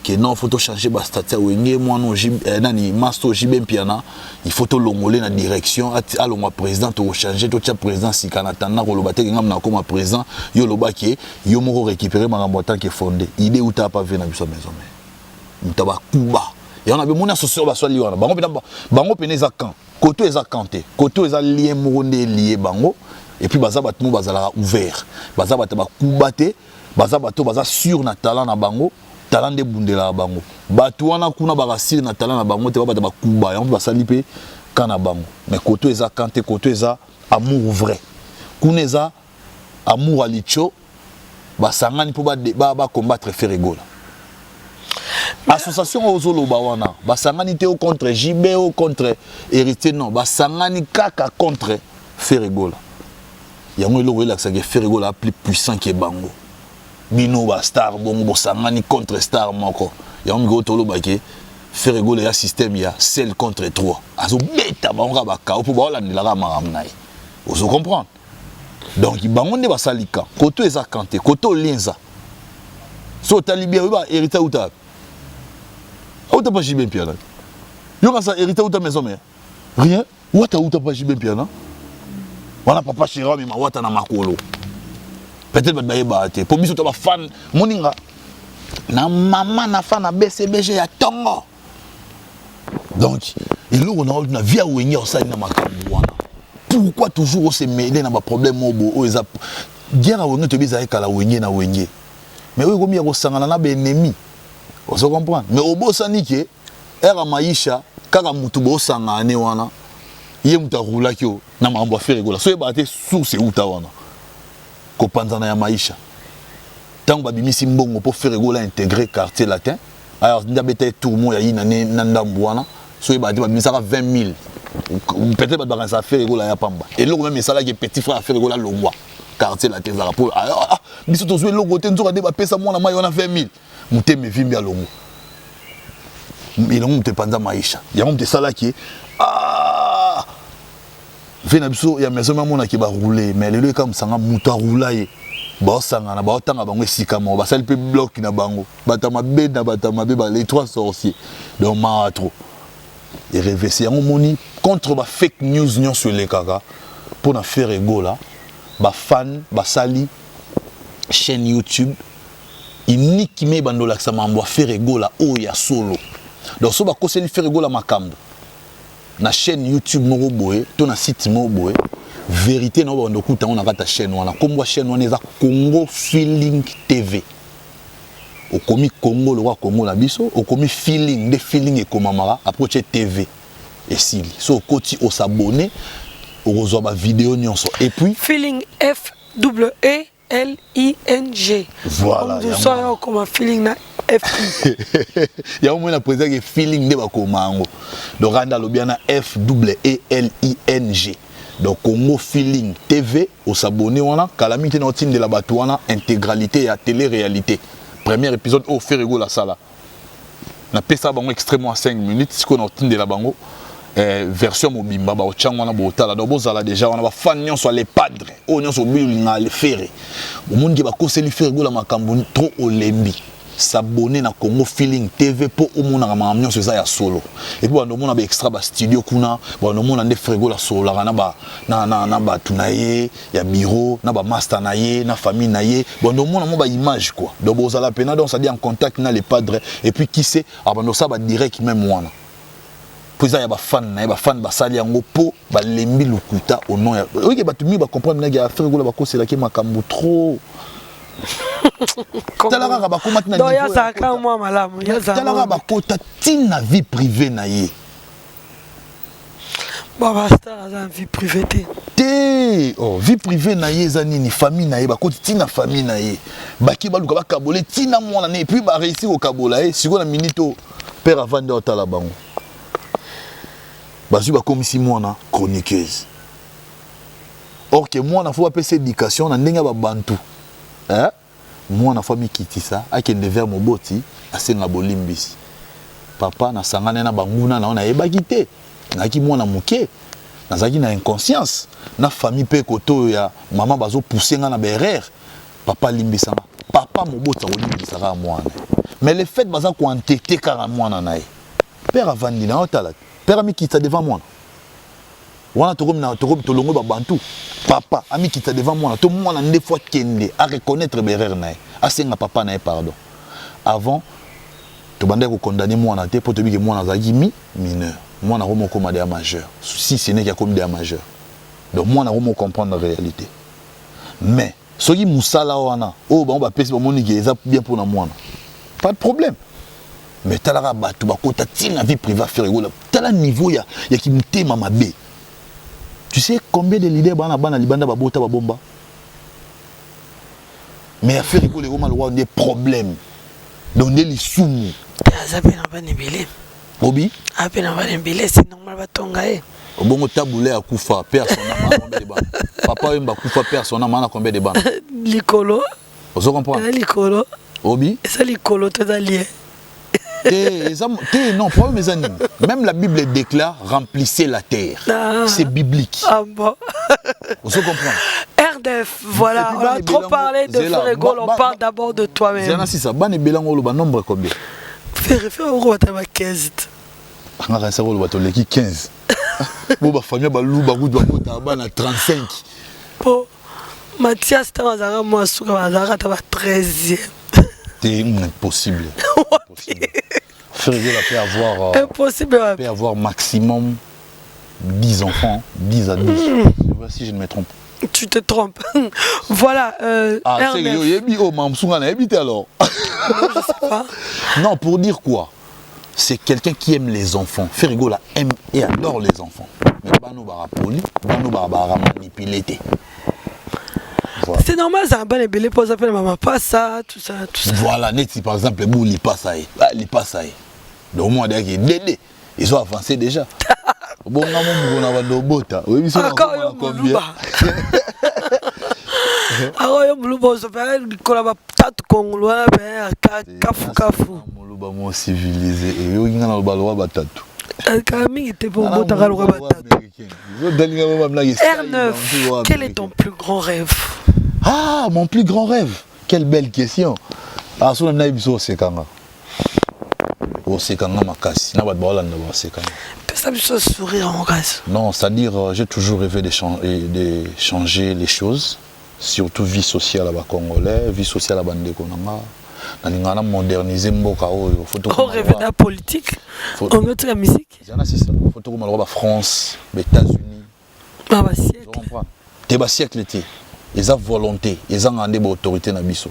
Que non faut changer ba statut wenge moi non nani master Jibé Mpiana il faut to longoler na direction à longo président to changer to tia président si kanatana ko lobate ngam na comme président yo lobaki yo moko récupérer makambo tant que fondé idée ou ta pas venir na biso maison mais mutaba kuba et on a besoin associer ba so liwana bango peneza kan koto eza kanté koto eza lien moko ndé lié bango et puis baza batmu bazala ouvert baza bataba kuba te baza bato baza sur na talent na bango talent de bundela bango bato wana kuna bakasiri na talent na bango te babata bakuba yango basali pe kana bango mais koto eza kanté koto eza amour vrai kuna eza amour alicho basangani po ba combattre Ferregola association ozoloba wana basangani te au contre JB au contre héritier non basangani kaka contre Ferregola yango eloko elakisa ke Ferregola plus puissant que bango bino ba star bongo bosangani contre star moko ya ongo tolo bake Ferregola ya système ya celle contre 3 azo beta bango ba ka po ba la ndela maram nayi ozo comprendre donc bango nde basalika koto eza kanté koto linza so talibia ba hérita uta uta pas Jibé Mpiana yo ka sa hérita uta maison mère rien uta pas Jibé Mpiana wana Papa Chéri mais ma wata na makolo peut-être baye baate pour biso to ba fan moninga na maman na fan na BCBG ya tongo donc il on a via wenge ça na makambo wana pourquoi toujours se mêler na ba problème obo o eza guerre wenge to biza kala wenge na wenge mais oui comme ya ko sangana na ba ennemi on se comprend mais obo sanike era maisha kaka mutu bo sangane wana ye muta roula kyo na mambo Ferregola so e baate source uta wana kopanzana ya maisha tango babimisi mbongo pour Ferregola intégrer quartier latin alors ndabeta tourment ya ina ndambu wana so e baate babimisa 20 000 peut-être ba ça Ferregola ya pamba et loko même ça là qui petit frère Ferregola longwa quartier latin za rapport ah biso to zo loko te nzoka de ba pesa mona mai wana 20 000 muteme vimbi ya longo ilongo te panza maisha ya mte sala qui vena biso ya maison mona ki ba rouler mais lelo comme sanga muta roulaye ba sanga na ba tanga bango esika mo ba sali pe bloc na bango batama be na batama be ba les trois sorciers donc ma trop et révesser yango moni contre ba fake news nyon sur les kaka pour na Ferregola ba fan ba sali chaîne YouTube iniki me bandola sa mambo Ferregola o ya solo donc so ba koseli Ferregola makambo na chaîne YouTube moko boye to na site moko boye vérité na ba ndokuta on na kata chaîne wana kombo chaîne wana eza Congo Feeling TV okomi Congo le roi Congo la biso okomi feeling de feeling ekomamara approche TV et sili so koti o s'abonner o rezo ba vidéo nyonso et puis feeling FEELING voilà ça comme un feeling na FI il y a au moins la présence de feeling de bakomango donc randa lobiana FEELING donc Congo Feeling TV au s'abonner wana calamité na tin de la batouana intégralité et à télé-réalité premier épisode au Ferregola sala na pesa bango extrêmement à 5 minutes ce qu'on a tin de la bango version mobimba ba ochangwa na botala do bozala déjà on va fan nyonso les padres o nyonso bilinga le faire omundi ke ba koseli faire gola makambo trop olembi s'abonner na Congo Feeling TV pour omona ma nyonso za ya solo et puis on mona ba extra ba studio kuna on mona nde frigo la solo na ba na ba tunaye ya bureau na ba master naye na famille naye bon mona mo ba image quoi do bozala pena donc ça dit en contact na les padres et puis qui sait abando ça ba direct même moi puis ça y a ba fan basali yango po ba lembi lukuta au nom ya oui ba tumi ba comprendre na ya frigo la ba kosela ki makambo trop talaka ba komati na niveau ya saka moi malamu ya saka talaka ba kota tina vie privée na ye ba basta za vie privée te oh vie privée na ye za nini famille na ye ba koti tina famille na ye ba ki ba luka ba kabole tina mwana ne et puis ba réussir au kabola e siko na minito père avant de otala bango bazui ba komisi mwana chroniqueuse or que mwana faut appeler éducation na ndenga ba bantu hein mwana famille kitisa akende vers moboti asenga bolimbisi papa na sangana na banguna na ona yebaki te naki mwana muke nazaki na inconscience na famille pe koto ya maman bazo pousser nga na berrer papa limbisa papa moboti olimbisa ka mwana mais le fait baza ko entêter ka mwana nae père avandi na otala père ami kitisa devant moi wana tolongo ba bantu papa ami kita devant moi to mwana nde fois kende à reconnaître berrer nae asenga papa nae pardon avant to bandé ko condamner mwana te pour te dire que mwana zaki mineur mwana romo comme des majeur si ce n'est qu'il y a comme des majeur donc mwana romo comprendre la réalité mais soki musala wana oh ba on va pesi ba moni eza bien pour na mwana pas de problème mais talaka batu bakota tina vie privée faire gola tala niveau ya ki mutema mabe. Tu sais combien de leaders bana libanda babota babomba mais affaire ko le roma le des problèmes donc des lisumu ça peut pas nebele obi apena va nebele c'est normal batonga e bongo taboulé à kufa personne na combien de ban papa yemba kufa personne na combien de ban likolo vous comprenez likolo obi ça likolo tout allié non, pas mes amis. Même la Bible déclare remplissez la terre. C'est biblique. Ah bon. Vous comprenez? RDF, voilà. On a trop parlé de Ferrégol, on parle d'abord de toi-même. C'est ça. Ban et Bélango, le nombre combien? Ferrégol, on va 15. On a réussi 15. Bon, ma famille, balou, baroud, ban à 35. Bon, Mathias, tu as moi, tu as 13e. C'est impossible. Ferrégol peut avoir maximum 10 enfants, 10 à 12. Si je ne me trompe. Tu te trompes. Voilà. C'est alors. Non, je sais pas. Non, pour dire quoi? C'est quelqu'un qui aime les enfants. Ferrégol aime et adore les enfants. Mais Bano Barapoli, Bano Barabara manipulé. Voilà. C'est normal, ça va les belles poses après maman pas ça, tout ça. Voilà, net si par exemple les boules, ils passent ça. Ils passent ça. Donc moi d'ailleurs Dédé, ils ont avancé déjà. Bon, on a un bota. Oui, ils sont encore combien? Alors yo muluba so faire kola ba tatu kongolwa ba kafu. Muluba mo civilisé et yo ngana lo balwa batatu. Camille était pour bota kalwa batatu. R9, quel est ton plus grand rêve? Ah, mon plus grand rêve. Quelle belle question. Ah, so na biso sekanga. O sekanga makasi. Na bat bolanda ba sekanga. Ça me fait sourire en grâce. Non, c'est-à-dire j'ai toujours rêvé de changer les choses, surtout vie sociale à Congolais, vie sociale à Bande Konanga. On a modernisé mboka oyo. On rêve de la politique. On met la musique. C'est ça. Faut que la France, les États-Unis. Ah bah siècle. Tu comprends? T'es bas siècle té. Ils ont volonté, ils ont une autorité na biso.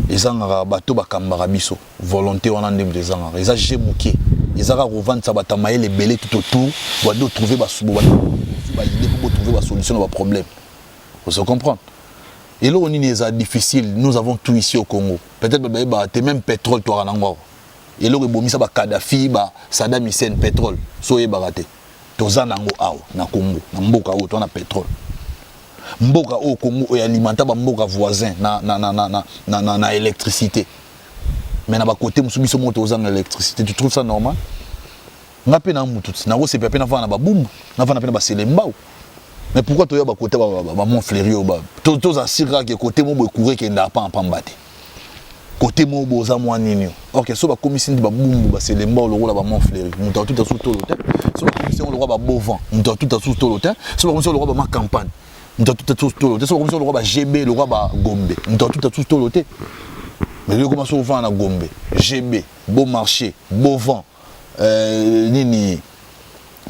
Ils ont bateau bakambara biso. Volonté on a des gens. Ils ont gémouké. Ils ont revendre ça batamaye les belés tout autour. Pour trouver ba subo ba idée pour trouver la solution à problème. Vous comprenez? Et là on est difficile. Nous avons tout ici au Congo. Peut-être bah t'es même pétrole toi en Angola. Et là on bomi ça ba Kadhafi ba Saddam Hussein pétrole. Soye baraté. Toza nango awo na Congo. Na mboka o to na pétrole. Mboka au Congo et alimenta ba mboka voisin na électricité. Mais na ba côté musubiso moto ozanga électricité, tu trouves ça normal? nga pe na mutu na se pe na va na babumbu na va na pe na baselembao. Mais pourquoi tu as ba côté ba mon fleurio ba tous asira que côté mo courir que nda pas en pambate côté mo boza mo nini. OK, so ba commission di ba bumbu baselembao le rôle ba mon fleurio mutu tout sous tout l'hôtel. So ba commission le roi ba bovan mutu tout sous tout l'hôtel. So ba commission le roi ba ma campagne mutu tout sous tout l'hôtel. So ba commission le roi ba GB le roi ba Gombe mutu tout sous tout l'hôtel. Mais le comment souvent na Gombe GB Beau Marché Beauvant nini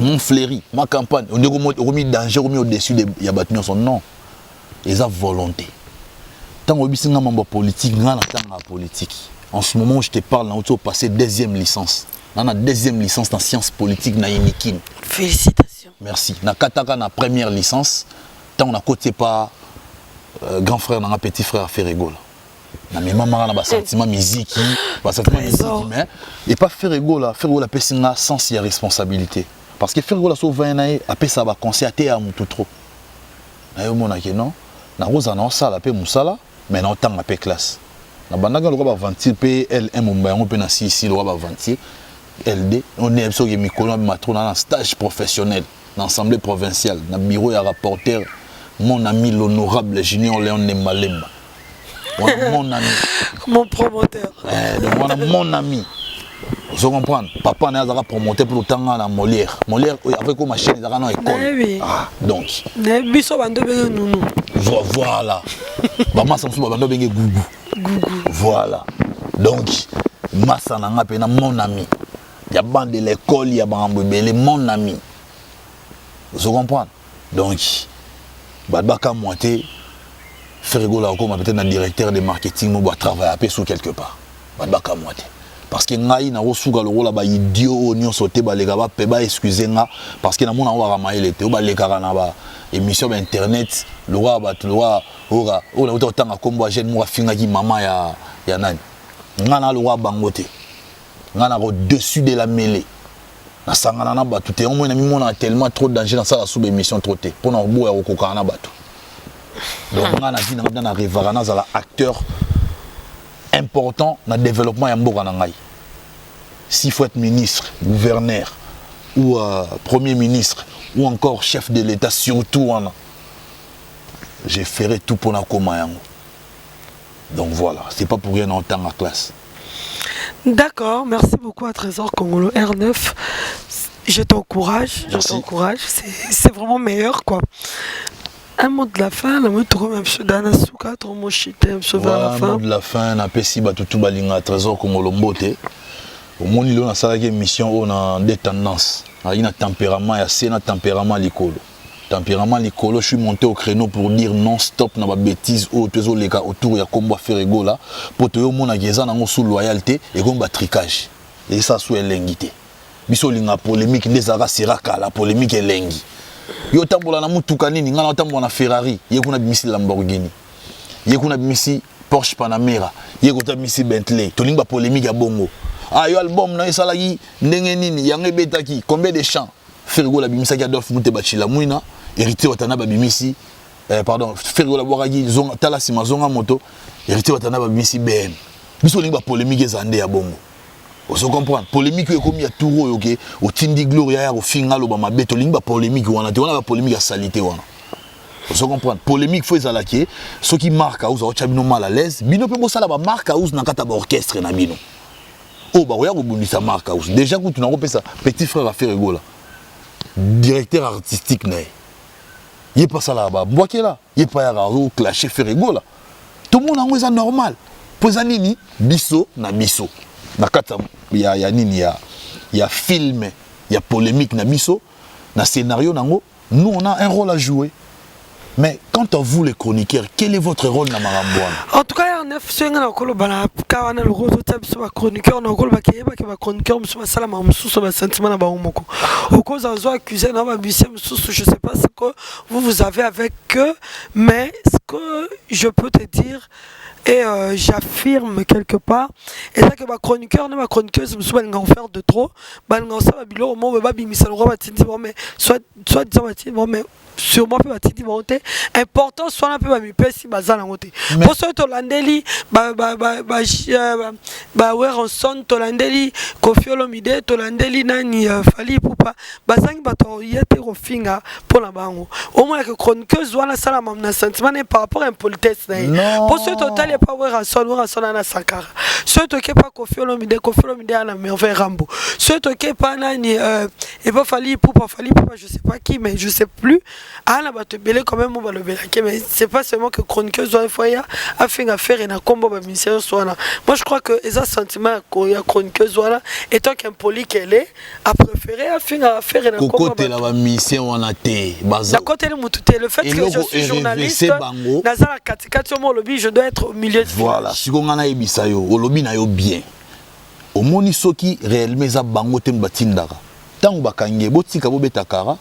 Montfleury, ma campagne, on est remis danger, remis au-dessus de Yabatnion son nom. Ils ont volonté. Tant que je suis membre politique, politique. En ce moment, je te parle, on a passé deuxième licence. On a deuxième licence en sciences politiques na Yinikin. Félicitations. Merci. Na Kataka na première licence, tant on a côté pas grand frère, na petit frère Ferrego. Na mes mamans na ba sentiment musique, mais et pas Ferrego là pessinga sans y a responsabilité. Parce que Ferrego la sauvé naé après ça va concerter à mutu trop. Na yo mona ke non, na rosa na sala pe musala, mais na temps pe classe. Na bandaga le ba ventil pe L1 mumba on pe na ici le ba ventil LD, on est so mikolo matro na stage professionnel, dans l'assemblée provinciale, na bureau ya rapporteur mon ami l'honorable Junior Léon Malemba. Mon ami. Mon promoteur. Donc mon ami. Vous comprenez? Papa n'a pas promoté pour le temps à Molière. Molière, avec ma chaîne, il y a une école. Ah, donc. Voilà. Maman, ça me fait gougou. Voilà. Donc, Massa n'a pas mon ami. Il y a bande de l'école, il y a mon ami. Vous comprenez? Donc, Badbaka Moité, Ferrego là, comme peut-être un directeur de marketing, on doit travailler à peu sous quelque part. Badbaka Moité. Parce que ngai na osuga le rôle ba idiot onyo sauté ba lega ba pe ba excuser nga parce que na mona wa ramailler l'été ba lekara na ba émission internet le roi ba le roi ora ona utanga kombo jeune mo finga ki mama ya nani nga na le roi bangote nga na au dessus de la mêlée na sangana na ba tout et on mo na mi mona tellement trop danger dans ça la sous émission trop té pour na bo ya koka na bato donc nga na dit na revarana za la acteur important dans le développement de Mbokanangai. S'il faut être ministre, gouverneur, ou premier ministre, ou encore chef de l'État, surtout, je ferai tout pour la Komayango. Donc voilà, c'est pas pour rien en temps à classe. D'accord, merci beaucoup à Trésor Congolo R9. Je t'encourage, c'est vraiment meilleur quoi. Un mot de la fin, le mot de la fin, na pesi batutu balinga Trésor Congolo mbote. Au monde il a ça mission on a des tendances. Il a tempérament et assez na tempérament likolo. Tempérament likolo, je suis monté au créneau pour dire non stop na ba bêtise autour les gars autour ya combat Ferrego là pour te yo mona geza na sous loyauté et comme tricage. Et ça sous elengité. Biso linga polémique ndezaka siraka la polémique elengi. Yo tambola na mutuka nini ngana tambola na Ferrari yekuna bimisi Lamborghini yekuna bimisi Porsche Panamera yekota bimisi Bentley to lingba polémique ya bongo ah yo album na esalaki ndenge nini yango betaki combien de chants Ferrego la bimisa ki Adolphe Mutebachila muina hérité watana ba bimisi pardon Ferrego la boiraki zonga tala sima zonga moto hérité watana ba bimisi BM biso lingba polémique ezande ya bongo. Vous comprenez? Polémique est comme il y a tout ok au Tindi Gloria au final au Bamabeto limba polémique on a polémique à salité wana. Vous comprenez? Polémique faut ezalaki ce qui marque à ou chabino mal à l'aise bino pe bosala ba marque à ou na kata ba orchestre na bino. Oh ba oya ko bundisa marque à ou déjà quand tu n'as pas ça petit frère a fait rigolo là. Directeur artistique né. Il pas ça là ba boaké là, il pas ya au clasher fait rigolo là. Tout le monde en est normal. Poza nini biso na biso. Il y a film, il y a polémique na biso, na scénario nango, nous on a un rôle à jouer. Mais quant à vous les chroniqueurs, quel est votre rôle na Marambouane? En tout cas, il y a un effet na kolo bana kawana le rôle de sur chroniqueur na kolo bakeba ke ba chroniqueur mso sala ma msuso ba sentiment na ba umoko. Au cause azo accusé na ba bise msuso, je sais pas ce que vous avez avec eux, mais ce que je peux te dire Et j'affirme quelque part, et ça que ma chroniqueur, ma chroniqueuse, me souviens d'en faire de trop, bah non ça va bien au moment où bimisa le roi batindi bon mais soit disant batindi bon mais sûrement peut batindi bon té important soit un peu ba mi pesi bazala ngoté pour ce to landeli ba Werenson to landeli Koffi Olomide to landeli nani Fally Ipupa bazangi bato yete rofinga pour la bango au moins que chroniqueuse wana sala mamna sentiment par rapport à impolitesse pour ce total pas Werenson na Sankara ce to ke pas Koffi Olomide na merveille Rambo ce to ke pas nani et pas Fally Ipupa je sais pas qui mais je sais plus ah là bato belé quand même on va le belé mais c'est pas seulement que chroniqueuse doit faire a fait affaire et na combo ba ministère soit moi je crois que les sentiments que chroniqueuse voilà étant qu'impoli qu'elle est a préféré a fait affaire et na combo côté la ba mission on a té baza la côté le fait que je suis journaliste dans la katikati au lobby je dois être au milieu de voilà si on a ebisa yo au lobby na yo bien au moni soki réellement za bango te mbatindaka tango bakange botika bobetakara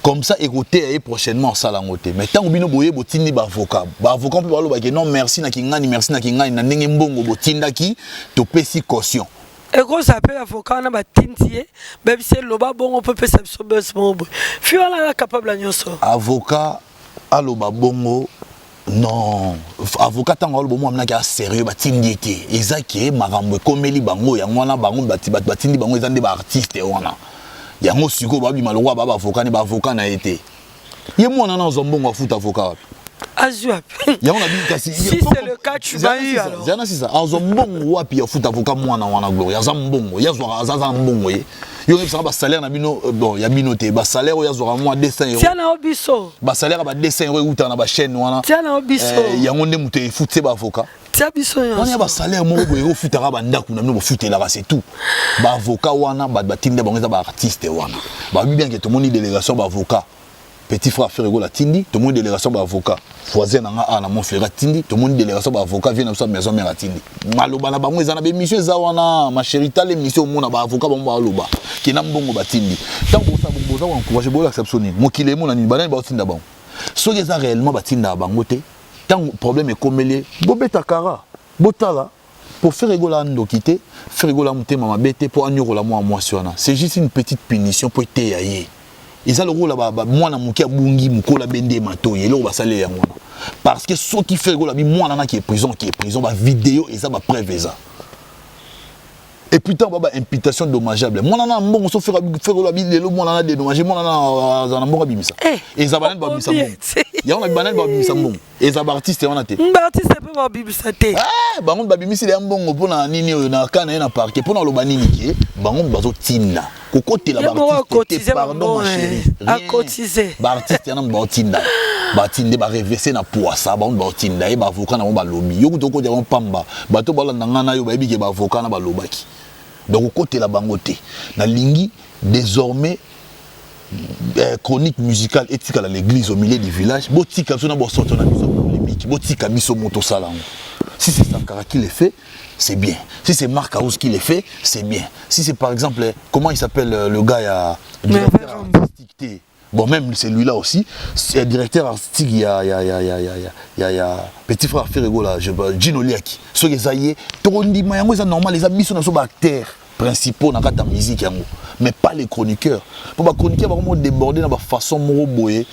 comme ça écouter prochainement ça la ngoté mais tant bino boye botindi ba avocat peut baloba que non merci na kingani na ndenge mbongo botinda ki to pesi caution et gros ça peut avocat na batindie même si loba bongo peut pesa biso bes bongo fi wala capable la nyonso avocat aloba bongo non avocat tant aloba bongo amna ka sérieux batindi ke ezaki makambo komeli bango ya ngwana bango batindi bango ezande ba artiste wana yango siko babi malongwa baba avocat ne ba avocat na été ye mona na zombongo afuta avocat wapi azua yango na bi kasi si c'est le cas tu vas y alors zana si ça zombongo wapi afuta avocat mwana wana gloire ya zambongo ya zo azaza mbongo ye yo ngepsa ba salaire na bino bon ya bino te ba salaire ya zo mwa 200 €. Tiens na obiso ba salaire ba 200 € uta na ba chaîne wana tiens na obiso yango nde muté futé ba avocat on y a ba salaire mo boye o futara ba ndaku na bino bo futela c'est tout ba avocat wana ba batinde bango za ba artiste wana ba bien que tout le monde délégation ba avocat petit frère Ferrego la tindi tout le monde délégation ba avocat voisin na na mon frère tindi tout le monde délégation ba avocat vient na sa maison mère tindi maloba na bango za na be mission za wana ma chérie tale mission mo na ba avocat ba loba ki na mbongo ba tindi tant ko sa bongo za encourager bo l'acceptionner mo ki le mo na ni banane ba tinda bango so que ça réellement ba tinda bango te tant problème est comme les bobeta kara botala pour faire rigoler ndo quitter faire rigoler mutema mabete pour anyola moi siona c'est juste une petite punition pour te yaye ils a le rôle là mwana mukia bungi mukola bende matoye lo ba sale ya mwana parce que ceux qui fait rigoler bi mwana na qui est prison ba vidéo et ça ba preuve ça et putain baba imputation dommageable mwana na mbongo so faire rigoler bi lelo mwana na dédommagé mwana na mbongo bimisa et ça banane ba bimisa ya on a banane ba bimisa mbongo et ça artiste on a te artiste peut ba bimisa te bango ba bimisi le mbongo pona nini na kana na parquet pona lo banini ki bango bazo tinda kokotela ba artiste pardon ma chérie à cotiser ba artiste na ba tinda ba tinde ba reverser na poisa bango ba tinda e ba avocat na ba lobby yo kutoko dia pamba bato bala ngana yo ba biki ba avocat na ba lobaki donc kokotela bango te na lingi désormais chronique musicale éthique à l'église au milieu du village botika sona bo sorto na biso polémique botika biso moto salango si c'est Sankara qui le fait c'est bien si c'est Marc House qui le fait c'est bien si c'est par exemple comment il s'appelle le gars directeur artistique bon même celui-là aussi c'est directeur artistique il y a petit frère Ferrego là Gino Liaki so ezaye tondi mayango ça normal les amis sont ba acteurs principaux dans la musique mais pas les chroniqueurs pour les chroniqueurs vraiment déborder dans la façon boye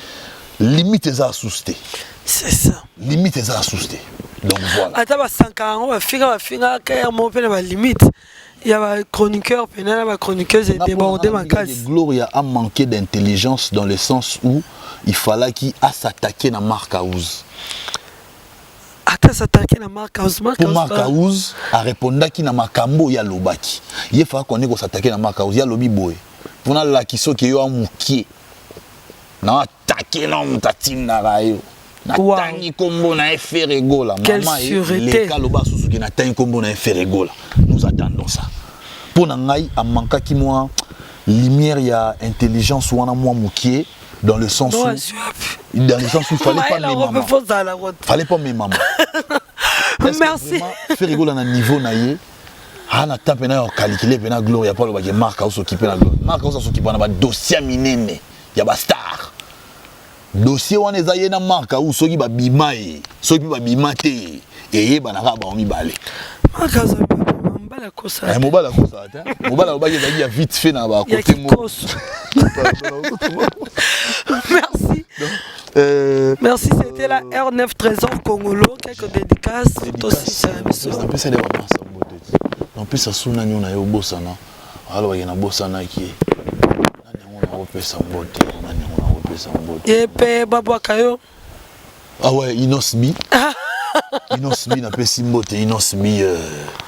limite les assustés c'est ça limite les assustés donc voilà attends 5 ans on va finir quand mon père va limite il y a un chroniqueur pénal ma chroniqueuse est débordée ma case Gloria a manqué d'intelligence dans le sens où il fallait qu'il a s'attaquer à Marc House. Ata s'attaquer na Marc House. Pour Marc House, a répondu qu'il na makambo ya lobaki. Il faut qu'on ait s'attaquer na Marc House, ya lobi boy. Pour na la kiso ki yo amukie. Na attaquer na mutatina rayo. Na tangi kombo na Ferrego la. Maman les kaloba susuki na tangi kombo na Ferrego la. Nous attendons ça. Pour na ngai a manka ki moi lumière ya intelligence wana moi mukie. Dans le sens où il fallait pas mes mamans. Fallait pas mes mamans. Merci. Faire rigoler à niveau naïe. On a tapé na calculer pena Gloria pas le Marc House s'occuper na Gloria. Marc House s'occuper na dossier minene. Il y a ba star. dossier wana eza ye na marka ou soki babima ye soki babima te eyebanaka bango mibale mobala kosa mobala kosa te mobala lobaki ezalaki ya vite fait na bakote moko. Merci. Merci, c'était la R9 Trésor Congolo, quelques dédicaces. En plus, c'est des mamans, en plus, ça sonne à nous, on a eu Bossana. Alors, il y a un Bossana qui est. On a repéré sa beauté. Et puis, Babouakayo. Ah ouais, Inosmi. Inosmi, n'a pas si beauté. Inosmi,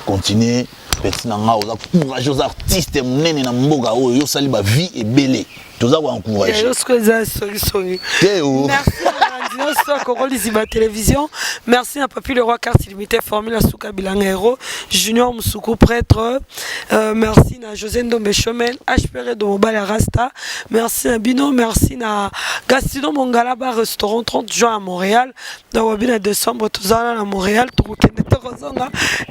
continue. Petit nanga, on a courageux aux artistes, mnene na mboga, yo sali ba vie et belé. Tous avoir encouragé. Merci à Congolo Liziba Télévision. Merci à Papi le Roi Carte Illimitée, Formule Souka Bilangero, Junior Moussoukou Prêtre. Merci à José Ndombe Chomen, HPR de Mobile Rasta. Merci à Bino, merci à Gastino Mongalaba, restaurant 30 juin à Montréal. Dans le décembre, tout à Montréal, tout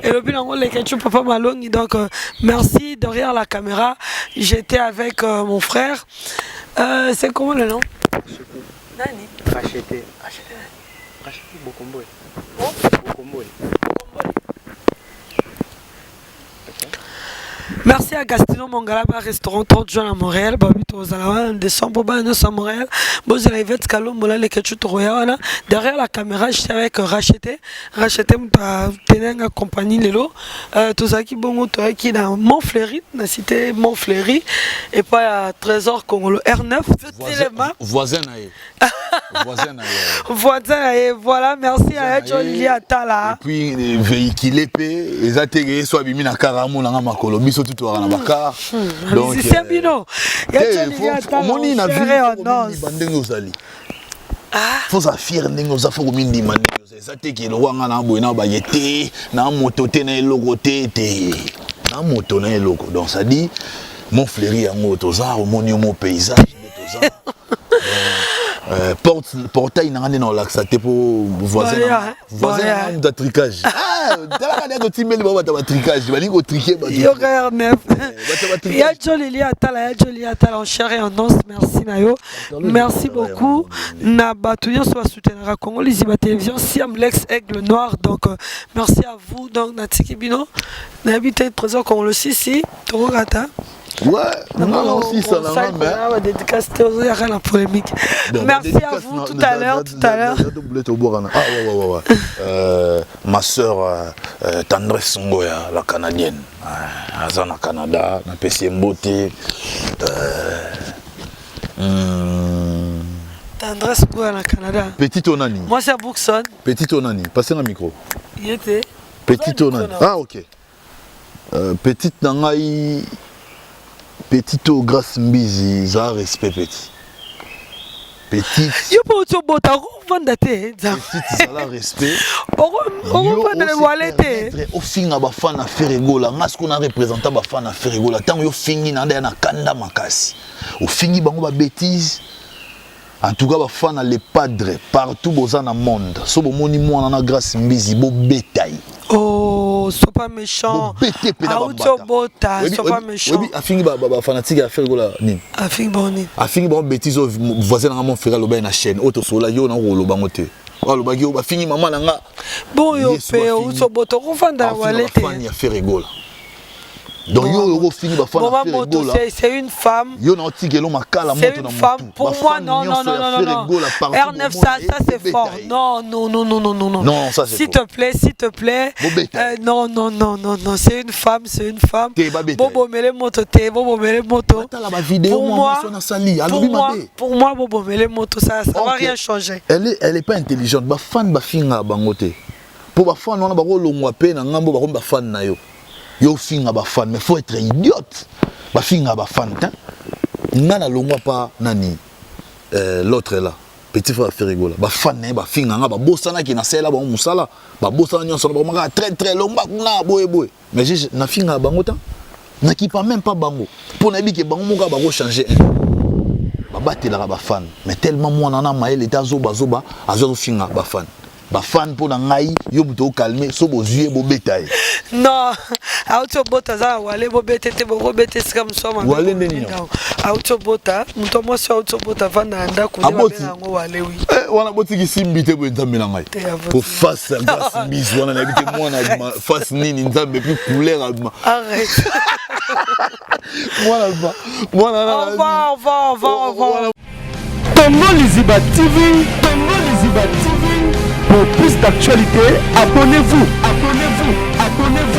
et le bilan, les questions Papa Malongi. Donc, merci derrière la caméra. J'étais avec mon frère. C'est comment le nom? Nani? Racheté Bokomboy. Bokomboy. Merci à Gastino Mongalaba, restaurant 30 juin à Montréal. Babito Ozalawa, décembre, à Montréal. Boz la Yvette Kalombola, les Ketchut Royana. Derrière la caméra, j'étais avec Racheté. Racheté, tenant à compagnie Lelo. Tozaki Bongo, qui dans Montfleury, la cité Montfleury. Et pas à Trésor Congolo R9. Voisin Voisin, voilà, merci à Jolie Atala. Et puis, véhiculé, les ateliers, soit Bimina Karamo, Nanga Makolo, Biso tout à Bakar. Donc, c'est Bino. Il y a Jolie Atala. Faut s'affirmer que nous avons mis des manières. C'est que le roi n'a pas été, n'a moto tenu logoté, n'a moto tenu logo. Donc ça dit, mon fleuri en moto, mon mon paysage, portail n'a rien dans l'accès pour voisin de tricage. Ah, tu tricage, tu vas dire au triquet. Il y a Jolie Atala, en chair et en os, merci Nayo. Merci beaucoup. Nabatouillon soit soutenu à Congo, Liziba Télévision, Siam Lex Aigle Noir. Donc, merci à vous. Donc, Natiki Bino, n'habitez Trésor Congo le Sissi, Torogata. Ouais, non, aussi ça n'a pas dédicace, il y a rien à polémique. Merci à vous tout à l'heure. Ah ouais. Ma soeur Tendresse Songoya, la Canadienne. Azana Canada, na PC Mbote. Tendresse Songoya, la Canada. Petit Onani. Moi c'est à Buxon. Petit Onani, passez un micro. Il était. Petit Onani. Ah ok. Petite Nangaï. Petit au grâce mbizi, ça respect petit. Petite. Yo pas au bota, on va dater. Petite, ça la respect. On va dans les wallettes. Au fin à bafana ferregola, mas qu'on a représenté bafana ferregola. Tant yo fini nanda na kanda makasi. Au fini bango ba bêtise. En tout cas bafana les padres partout dans le monde. So bo moni mo na grâce mbizi bo bétail. Oh, sois pas méchant. Bota, sois pas méchant. Oui, affingi ba fanatique à faire gola ni. Affingi boni. Affingi ba bêtise voisin na mon frère loba na chaîne. Auto sola yo na rolo bangote. Oh loba yo ba fingi maman na nga. Bon yo pe o so boto ko fanda walete. Affingi ya faire gola. Donc yo fini ba fana faire gola. C'est une femme. Yo na tigelo makala moto na moto. C'est une femme pour moi non. R9 ça c'est fort. Non. Non, ça c'est s'il te plaît. Non, c'est une femme. Bobo mele moto. Pour moi Bobo mele moto ça va rien changer. Elle est pas intelligente. Ba fan ba finga bangote. Pour ba fan on ba ko longwa pe na ngambo ba ko ba fan na yo. Yo finga ba fan, mais faut être idiote. Ba finga ba fan, hein. Nana longwa pas nani. L'autre là, petit frère Ferrigola. Ba fan ba finga ba bosana ki na sela ba musala. Ba bosana nyonso ba maka très long ba na boy. Mais j'ai na finga bango ta. Na ki pas même pas bango. Pour na bi ke bango moka ba ko changer. Ba batela ba fan, mais tellement moi nana mael eta zoba azo finga ba fan. bafan mpo na ngai yo moto okalme so bozwi ye bobeta ye non auti obota aza wale bobete te bokobete esika mosoma Wale ndeni auti obota moto mwasi auti obota avanda na ndako nde babela yango wale wi wana botiki simbi te boye nzambe na ngai po face grâce bis wana nayebi te mwana face nini nzambe epuis couleur arrête mwana au revoir. Tongo Liziba TV, Tongo Liziba TV. Pour plus d'actualités, abonnez-vous, abonnez-vous, abonnez-vous.